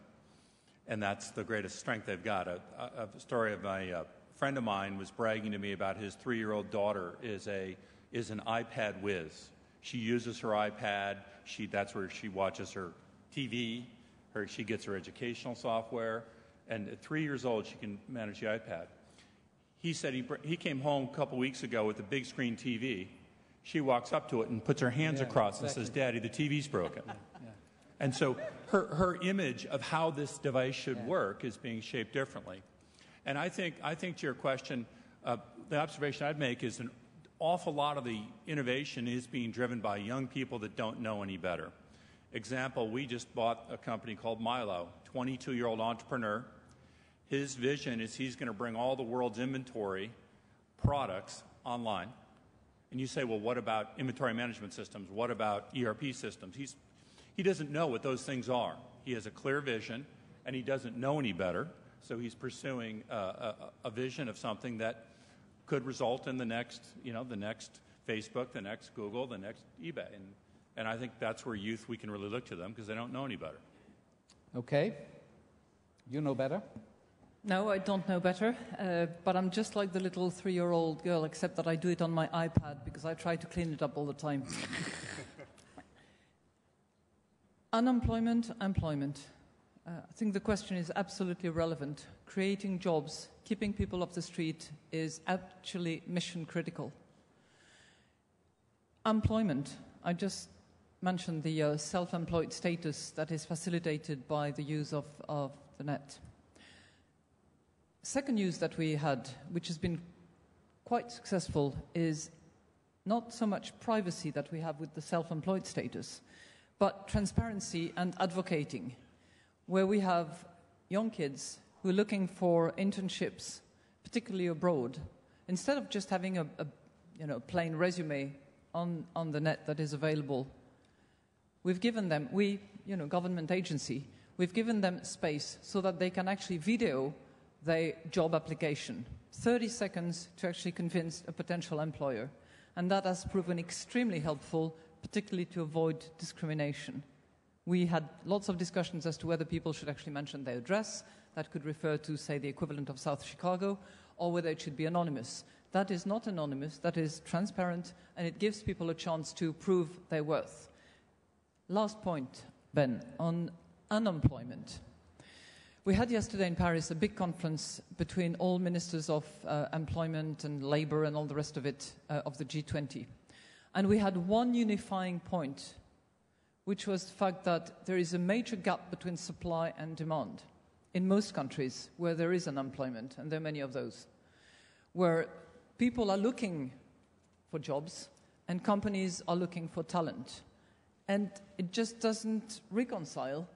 And that's the greatest strength they've got. A story of my friend of mine was bragging to me about his 3-year-old daughter is an iPad whiz. She uses her iPad. That's where she watches her TV. She gets her educational software. And at 3 years old, she can manage the iPad. He said he came home a couple weeks ago with a big screen TV. She walks up to it and puts her hands across and says, "Daddy, the TV's broken." And so her image of how this device should work is being shaped differently. And I think to your question, the observation I'd make is an awful lot of the innovation is being driven by young people that don't know any better. Example, we just bought a company called Milo, 22-year-old entrepreneur. His vision is he's going to bring all the world's inventory products online. And you say, well, what about inventory management systems? What about ERP systems? He doesn't know what those things are. He has a clear vision, and he doesn't know any better. So he's pursuing a vision of something that could result in the next Facebook, the next Google, the next eBay. And I think that's where youth, we can really look to them because they don't know any better. Okay. You know better? No, I don't know better, but I'm just like the little 3-year-old girl, except that I do it on my iPad because I try to clean it up all the time. Unemployment, employment. I think the question is absolutely relevant. Creating jobs, keeping people off the street is actually mission critical. Employment. I just mentioned the self-employed status that is facilitated by the use of the net. Second use that we had, which has been quite successful, is not so much privacy that we have with the self-employed status, but transparency and advocating, where we have young kids who are looking for internships, particularly abroad. Instead of just having a plain resume on the net that is available, we've given them, government agency, we've given them space so that they can actually video their job application, 30 seconds to actually convince a potential employer. And that has proven extremely helpful, particularly to avoid discrimination. We had lots of discussions as to whether people should actually mention their address. That could refer to, say, the equivalent of South Chicago, or whether it should be anonymous. That is not anonymous, that is transparent, and it gives people a chance to prove their worth. Last point, Ben, on unemployment. We had yesterday in Paris a big conference between all ministers of employment and labor and all the rest of it, of the G20. And we had one unifying point, which was the fact that there is a major gap between supply and demand in most countries where there is unemployment, and there are many of those, where people are looking for jobs and companies are looking for talent. And it just doesn't reconcile,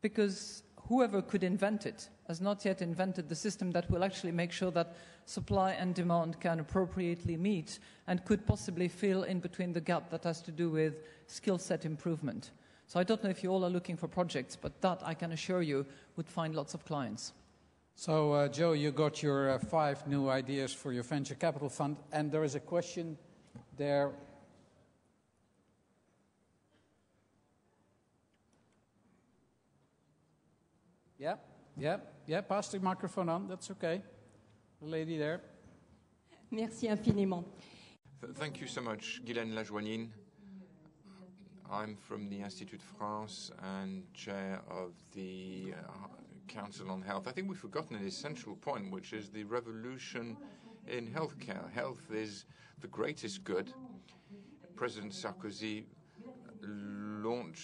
because whoever could invent it has not yet invented the system that will actually make sure that supply and demand can appropriately meet and could possibly fill in between the gap that has to do with skill set improvement. So I don't know if you all are looking for projects, but that, I can assure you, would find lots of clients. So, Joe, you got your 5 new ideas for your venture capital fund, and there is a question there. Yeah, pass the microphone on, that's okay. The lady there. Merci infiniment. Thank you so much, Guylaine Lajoignine. I'm from the Institut France and chair of the Council on Health. I think we've forgotten an essential point, which is the revolution in healthcare. Health is the greatest good. President Sarkozy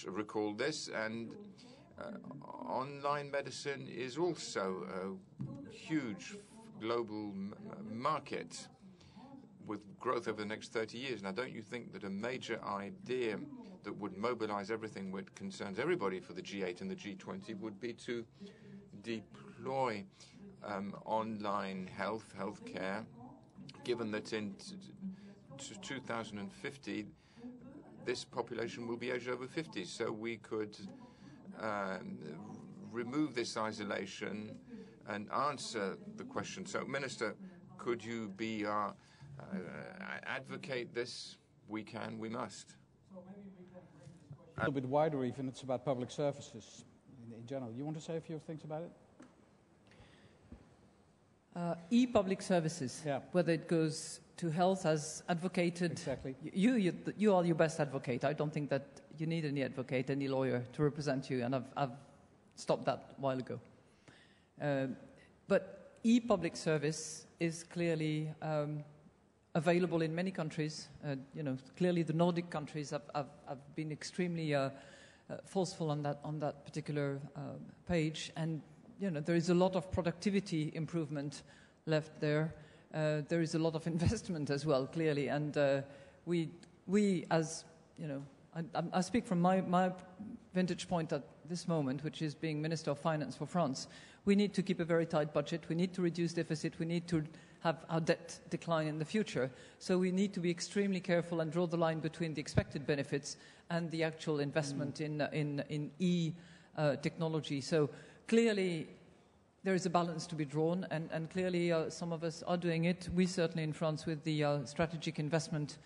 recalled this, and online medicine is also a huge global market. with growth over the next 30 years. Now, don't you think that a major idea that would mobilize everything which concerns everybody for the G8 and the G20 would be to deploy online healthcare, given that in 2050 this population will be aged over 50, so we could remove this isolation and answer the question. So, Minister, could you be advocate this? We can, we must. A little bit wider even, it's about public services in general. You want to say a few things about it? E-public services, whether it goes to health as advocated. Exactly. You are your best advocate. I don't think that you need any advocate, any lawyer to represent you, and I've stopped that a while ago. But e-public service is clearly available in many countries. Clearly the Nordic countries have been extremely forceful on that particular page, and there is a lot of productivity improvement left there. There is a lot of investment as well, clearly, and we as I speak from my vantage point at this moment, which is being Minister of Finance for France. We need to keep a very tight budget. We need to reduce deficit. We need to have our debt decline in the future. So we need to be extremely careful and draw the line between the expected benefits and the actual investment in technology. So clearly, there is a balance to be drawn, and clearly some of us are doing it. We certainly in France, with the strategic investment,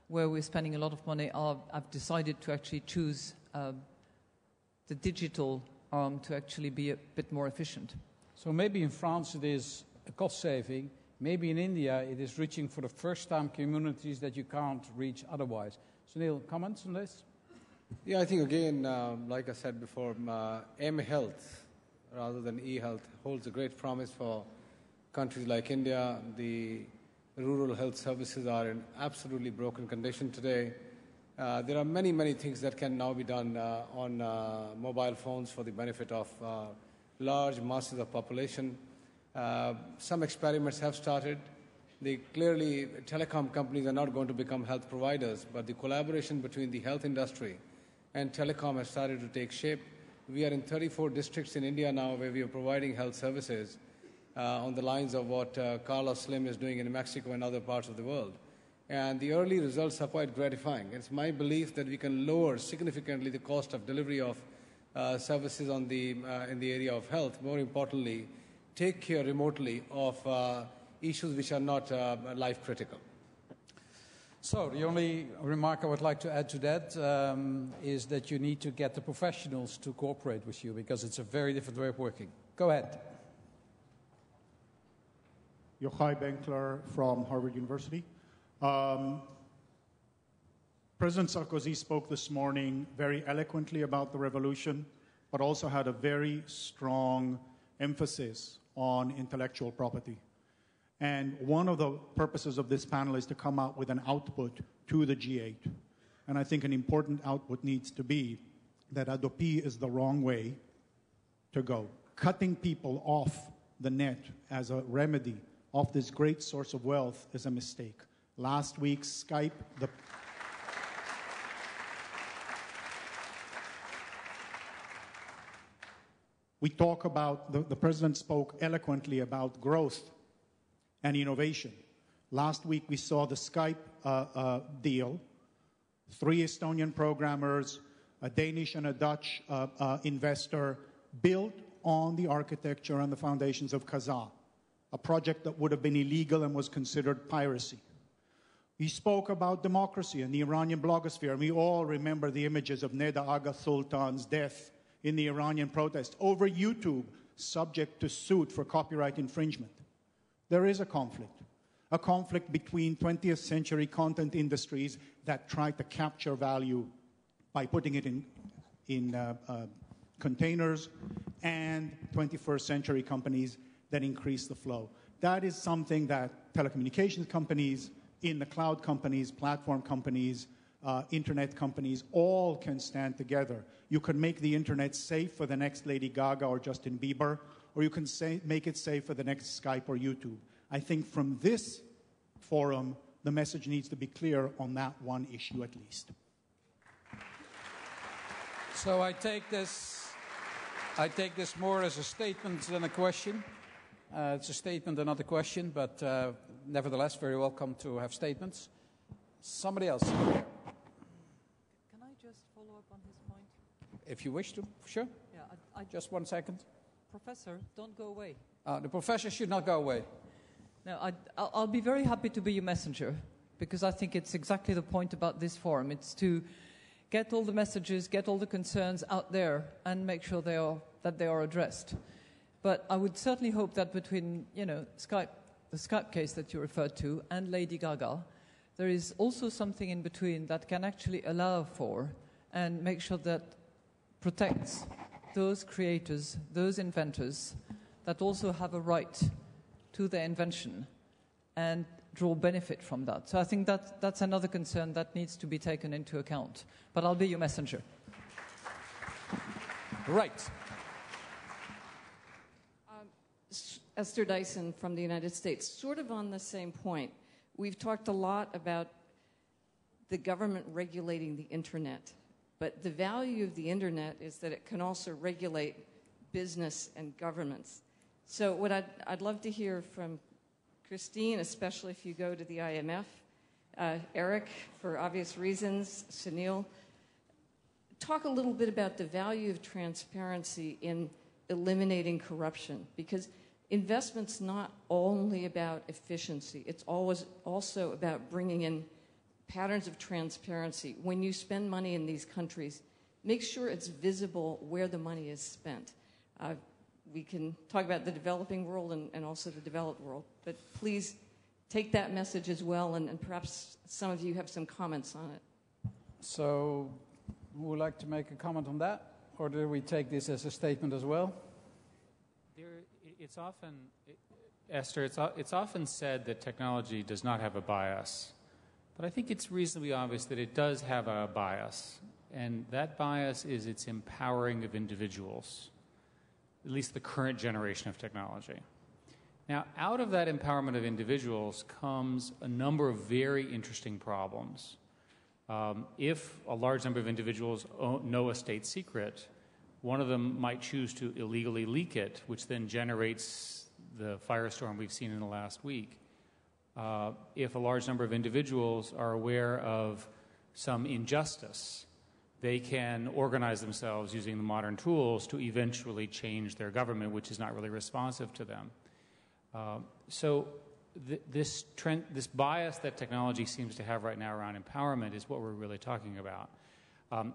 where we're spending a lot of money, have decided to actually choose the digital arm to actually be a bit more efficient. So maybe in France it is a cost saving. Maybe in India it is reaching for the first time communities that you can't reach otherwise. Sunil, comments on this? Yeah, I think again, like I said before, M-Health rather than e-health holds a great promise for countries like India. The rural health services are in absolutely broken condition today. There are many, many things that can now be done on mobile phones for the benefit of large masses of population. Some experiments have started. Clearly, telecom companies are not going to become health providers, but the collaboration between the health industry and telecom has started to take shape. We are in 34 districts in India now where we are providing health services on the lines of what Carlos Slim is doing in Mexico and other parts of the world. And the early results are quite gratifying. It's my belief that we can lower significantly the cost of delivery of services in the area of health. More importantly, take care remotely of issues which are not life critical. So the only remark I would like to add to that is that you need to get the professionals to cooperate with you, because it's a very different way of working. Go ahead. Yochai Benkler from Harvard University. President Sarkozy spoke this morning very eloquently about the revolution, but also had a very strong emphasis on intellectual property. And one of the purposes of this panel is to come out with an output to the G8. And I think an important output needs to be that Adopi is the wrong way to go. Cutting people off the net as a remedy of this great source of wealth is a mistake. Last week, Skype, we talk about, the president spoke eloquently about growth and innovation. Last week, we saw the Skype deal. 3 Estonian programmers, a Danish and a Dutch investor, built on the architecture and the foundations of Kazaa, a project that would have been illegal and was considered piracy. He spoke about democracy and the Iranian blogosphere, and we all remember the images of Neda Agha Sultan's death in the Iranian protest over YouTube, subject to suit for copyright infringement. There is a conflict between 20th century content industries that try to capture value by putting it in containers, and 21st century companies that increase the flow. That is something that telecommunications companies, in the cloud companies, platform companies, internet companies, all can stand together. You can make the internet safe for the next Lady Gaga or Justin Bieber, or you can make it safe for the next Skype or YouTube. I think from this forum, the message needs to be clear on that one issue at least. So I take this more as a statement than a question. It's a statement and not a question, but nevertheless, very welcome to have statements. Somebody else. Can I just follow up on his point? If you wish to, sure. Yeah, Just 1 second. Professor, don't go away. The professor should not go away. No, I'll be very happy to be your messenger, because I think it's exactly the point about this forum. It's to get all the messages, get all the concerns out there, and make sure that they are addressed. But I would certainly hope that between, Skype, the Skype case that you referred to, and Lady Gaga, there is also something in between that can actually allow for and make sure that protects those creators, those inventors, that also have a right to their invention and draw benefit from that. So I think that's another concern that needs to be taken into account. But I'll be your messenger. Right. Esther Dyson from the United States. Sort of on the same point. We've talked a lot about the government regulating the internet. But the value of the internet is that it can also regulate business and governments. So what I'd love to hear from Christine, especially if you go to the IMF, Eric, for obvious reasons, Sunil, talk a little bit about the value of transparency in eliminating corruption, because investment's not only about efficiency, it's always also about bringing in patterns of transparency. When you spend money in these countries, make sure it's visible where the money is spent. We can talk about the developing world and also the developed world, but please take that message as well, and perhaps some of you have some comments on it. So, who would like to make a comment on that? Or do we take this as a statement as well? It's often, Esther, it's often said that technology does not have a bias. But I think it's reasonably obvious that it does have a bias. And that bias is its empowering of individuals, at least the current generation of technology. Now, out of that empowerment of individuals comes a number of very interesting problems. If a large number of individuals know a state secret, one of them might choose to illegally leak it, which then generates the firestorm we've seen in the last week. If a large number of individuals are aware of some injustice, they can organize themselves using the modern tools to eventually change their government, which is not really responsive to them. So this bias that technology seems to have right now around empowerment is what we're really talking about.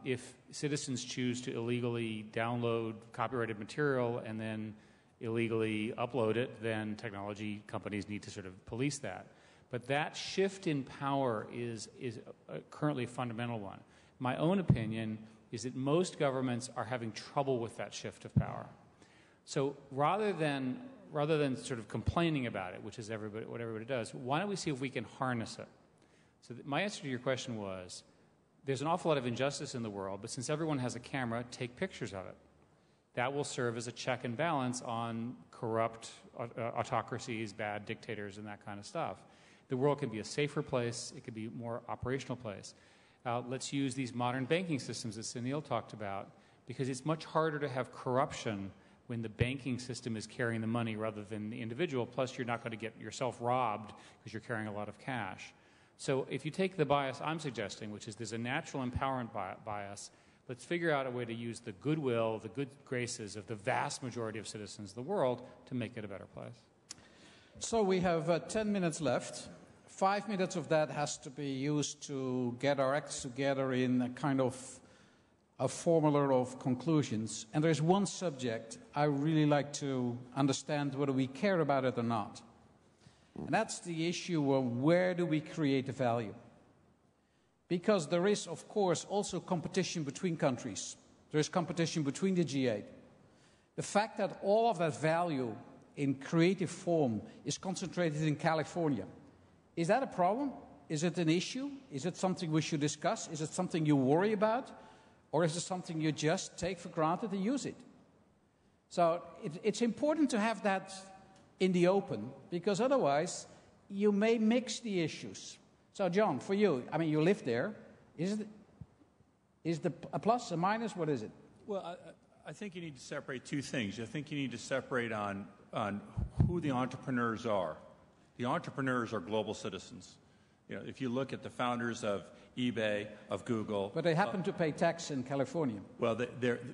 If citizens choose to illegally download copyrighted material and then illegally upload it, then technology companies need to sort of police that. But that shift in power is currently a fundamental one. My own opinion is that most governments are having trouble with that shift of power. So rather than sort of complaining about it, which is what everybody does, why don't we see if we can harness it? So my answer to your question was, there's an awful lot of injustice in the world, but since everyone has a camera, take pictures of it. That will serve as a check and balance on corrupt autocracies, bad dictators, and that kind of stuff. The world can be a safer place. It could be a more operational place. Let's use these modern banking systems that Sunil talked about, because it's much harder to have corruption when the banking system is carrying the money rather than the individual. Plus, you're not going to get yourself robbed because you're carrying a lot of cash. So if you take the bias I'm suggesting, which is there's a natural empowerment bias, let's figure out a way to use the goodwill, the good graces of the vast majority of citizens of the world to make it a better place. So we have 10 minutes left. 5 minutes of that has to be used to get our acts together in a kind of a formula of conclusions. And there's one subject I really like to understand whether we care about it or not. And that's the issue of where do we create the value? Because there is, of course, also competition between countries. There is competition between the G8. The fact that all of that value in creative form is concentrated in California, is that a problem? Is it an issue? Is it something we should discuss? Is it something you worry about? Or is it something you just take for granted and use it? So it's important to have that in the open, because otherwise you may mix the issues. So, John, for you, I mean, you live there. Is the a plus, a minus? What is it? Well, I think you need to separate two things. I think you need to separate on who the entrepreneurs are. The entrepreneurs are global citizens. You know, if you look at the founders of eBay, of Google. But they happen to pay tax in California. Well,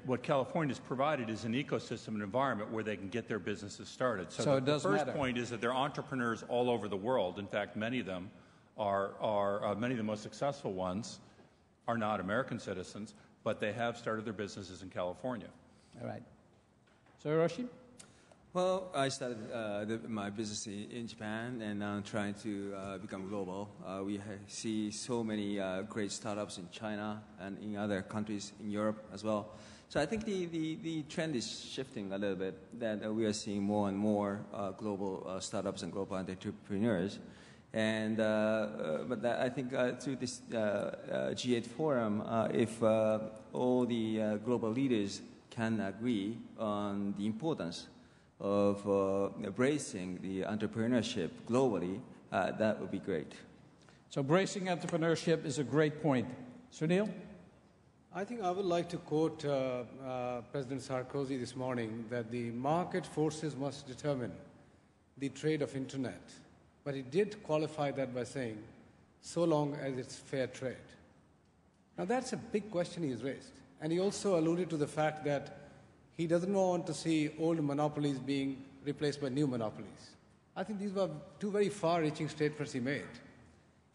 what California has provided is an ecosystem, an environment where they can get their businesses started. So the first point is that they're entrepreneurs all over the world. In fact, many of them many of the most successful ones are not American citizens, but they have started their businesses in California. All right. So, Hiroshi? Well, I started my business in Japan, and I'm trying to become global. We see so many great startups in China and in other countries in Europe as well. So I think the trend is shifting a little bit, that we are seeing more and more global startups and global entrepreneurs. And I think through this G8 forum, if all the global leaders can agree on the importance of embracing the entrepreneurship globally, that would be great. So embracing entrepreneurship is a great point. Sunil? I think I would like to quote President Sarkozy this morning, that the market forces must determine the trade of internet. But he did qualify that by saying, so long as it's fair trade. Now that's a big question he's raised. And he also alluded to the fact that he doesn't want to see old monopolies being replaced by new monopolies. I think these were two very far-reaching statements he made.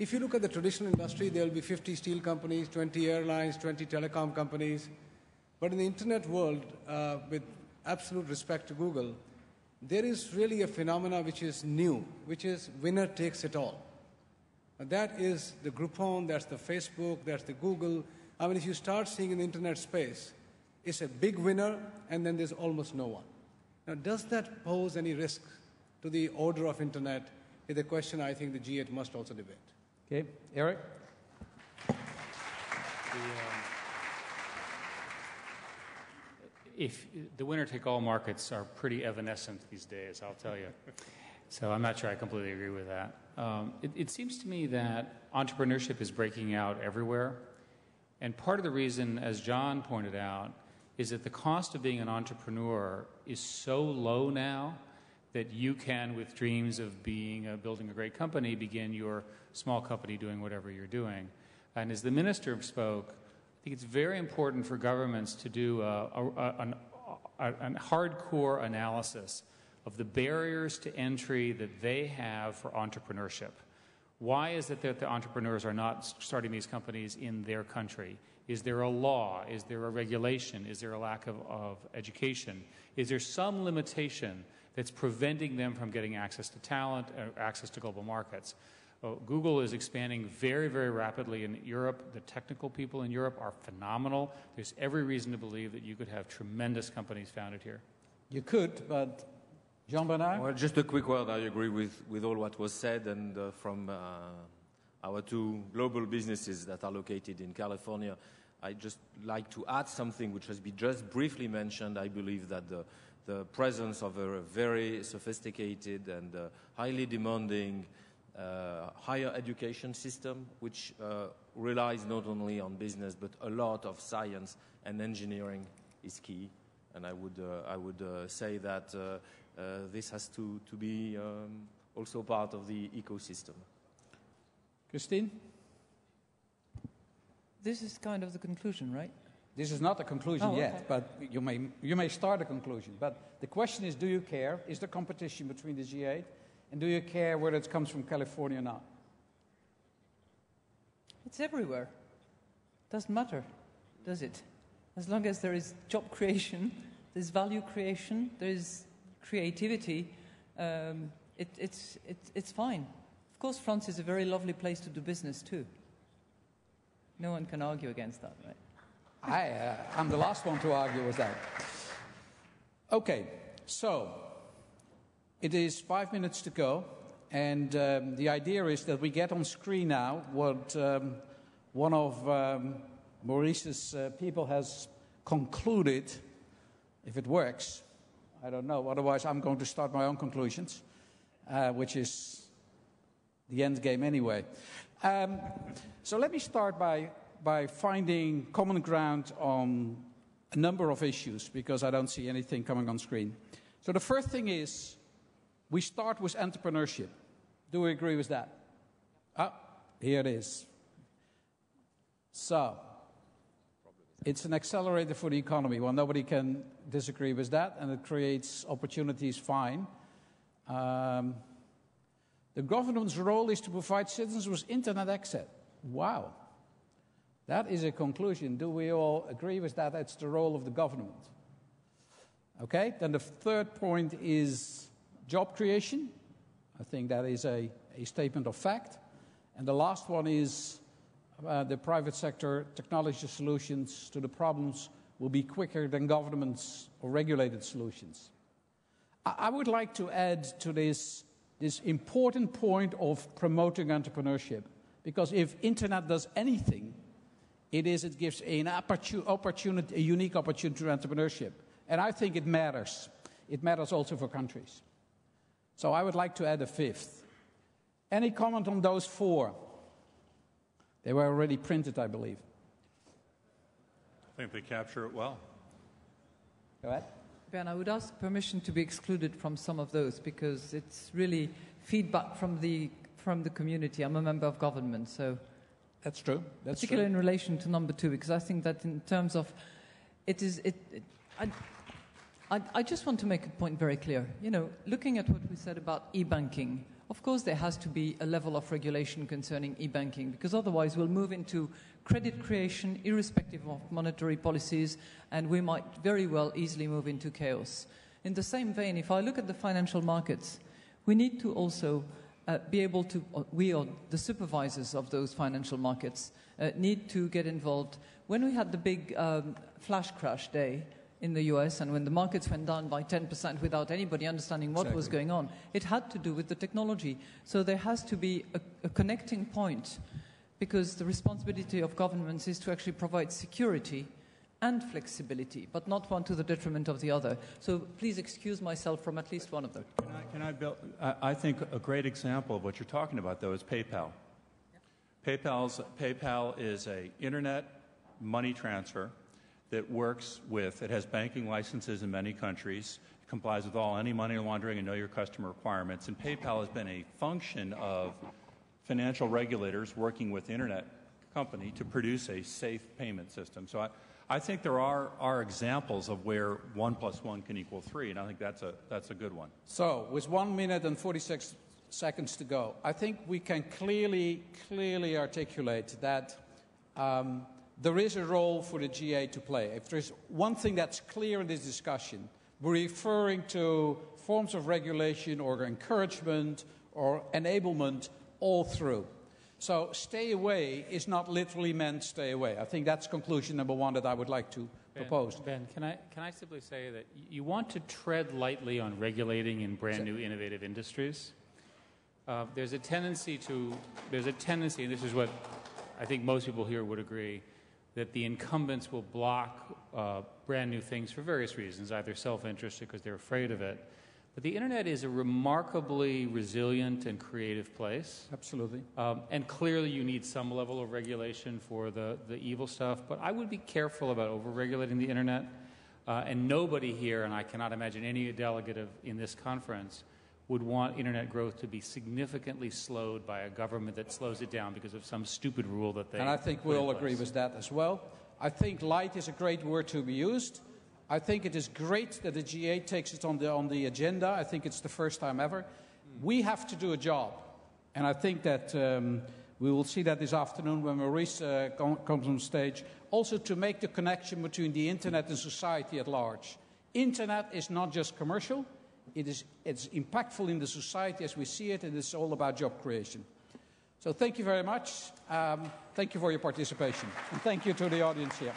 If you look at the traditional industry, there will be 50 steel companies, 20 airlines, 20 telecom companies. But in the internet world, with absolute respect to Google, there is really a phenomena which is new, which is winner takes it all. And that is the Groupon, that's the Facebook, that's the Google. I mean, if you start seeing in the internet space, it's a big winner, and then there's almost no one. Now, does that pose any risk to the order of internet? Is a question I think the G8 must also debate. Okay, Eric? If the winner-take-all markets are pretty evanescent these days, I'll tell you. So I'm not sure I completely agree with that. It seems to me that entrepreneurship is breaking out everywhere. And part of the reason, as John pointed out, is that the cost of being an entrepreneur is so low now that you can, with dreams of building a great company, begin your small company doing whatever you're doing. And as the minister spoke, I think it's very important for governments to do a hardcore analysis of the barriers to entry that they have for entrepreneurship. Why is it that the entrepreneurs are not starting these companies in their country? Is there a law? Is there a regulation? Is there a lack of education? Is there some limitation that's preventing them from getting access to talent or access to global markets? Google is expanding very, very rapidly in Europe. The technical people in Europe are phenomenal. There's every reason to believe that you could have tremendous companies founded here. You could, but Jean-Bernard? Well, just a quick word. I agree with all what was said, and from our two global businesses that are located in California, I'd just like to add something which has been just briefly mentioned. I believe that the presence of a very sophisticated and highly demanding higher education system, which relies not only on business but a lot of science and engineering, is key. And I would say that this has to be also part of the ecosystem. Christine? This is kind of the conclusion, right? This is not the conclusion yet, okay. but you may start a conclusion. But the question is, do you care? Is there competition between the G8? And do you care whether it comes from California or not? It's everywhere. Doesn't matter, does it? As long as there is job creation, there's value creation, there's creativity, it's fine. Of course, France is a very lovely place to do business too. No one can argue against that, right? I'm the last one to argue with that. Okay, so it is 5 minutes to go, and the idea is that we get on screen now what one of Maurice's people has concluded. If it works, I don't know. Otherwise, I'm going to start my own conclusions, which is the end game anyway. So let me start by finding common ground on a number of issues, because I don't see anything coming on screen. So the first thing is, we start with entrepreneurship. Do we agree with that? Here it is. So, it's an accelerator for the economy. Well, nobody can disagree with that, and it creates opportunities, fine. The government's role is to provide citizens with internet access. Wow. That is a conclusion. Do we all agree with that? It's the role of the government. Okay, then the third point is job creation. I think that is a statement of fact. And the last one is the private sector technology solutions to the problems will be quicker than governments or regulated solutions. I would like to add to this important point of promoting entrepreneurship, because if internet does anything, it gives an opportunity, a unique opportunity to entrepreneurship. And I think it matters. It matters also for countries. So I would like to add a fifth. Any comment on those four? They were already printed, I believe. I think they capture it well. Go ahead. Ben, I would ask permission to be excluded from some of those, because it's really feedback from the community. I'm a member of government, so... That's true. That's particularly true. in relation to number two, because I think that in terms of... I just want to make a point very clear. You know, looking at what we said about e-banking, of course there has to be a level of regulation concerning e-banking, because otherwise we'll move into credit creation irrespective of monetary policies, and we might very well easily move into chaos. In the same vein, if I look at the financial markets, we need to also be able to, we or the supervisors of those financial markets need to get involved. When we had the big flash crash day in the US, and when the markets went down by 10% without anybody understanding what was going on, it had to do with the technology. So there has to be a connecting point, because the responsibility of governments is to actually provide security and flexibility, but not one to the detriment of the other. So please excuse myself from at least one of them. Can I build? I think a great example of what you're talking about, though, is PayPal. Yeah. PayPal is an internet money transfer that works with, it has banking licenses in many countries, it complies with all anti-money laundering and know your customer requirements, and PayPal has been a function of financial regulators working with the internet company to produce a safe payment system. So I think there are examples of where 1 + 1 can equal 3, and I think that's a good one. So, with 1 minute and 46 seconds to go, I think we can clearly articulate that there is a role for the GA to play. If there's one thing that's clear in this discussion, we're referring to forms of regulation or encouragement or enablement all through. So stay away is not literally meant stay away. I think that's conclusion number one that I would like to propose. Ben, can I simply say that you want to tread lightly on regulating in brand new innovative industries? There's a tendency, and this is what I think most people here would agree, that the incumbents will block brand new things for various reasons, either self-interest or because they're afraid of it. But the internet is a remarkably resilient and creative place. Absolutely. And clearly you need some level of regulation for the evil stuff, but I would be careful about over-regulating the internet. And nobody here, and I cannot imagine any delegate in this conference, would want internet growth to be significantly slowed by a government that slows it down because of some stupid rule that they... And I think we all agree with that as well. I think light is a great word to be used. I think it is great that the GA takes it on the agenda. I think it's the first time ever. We have to do a job. And I think that we will see that this afternoon when Maurice comes on stage. Also to make the connection between the internet and society at large. Internet is not just commercial. It's impactful in the society as we see it, and it's all about job creation. So thank you very much. Thank you for your participation. And thank you to the audience here.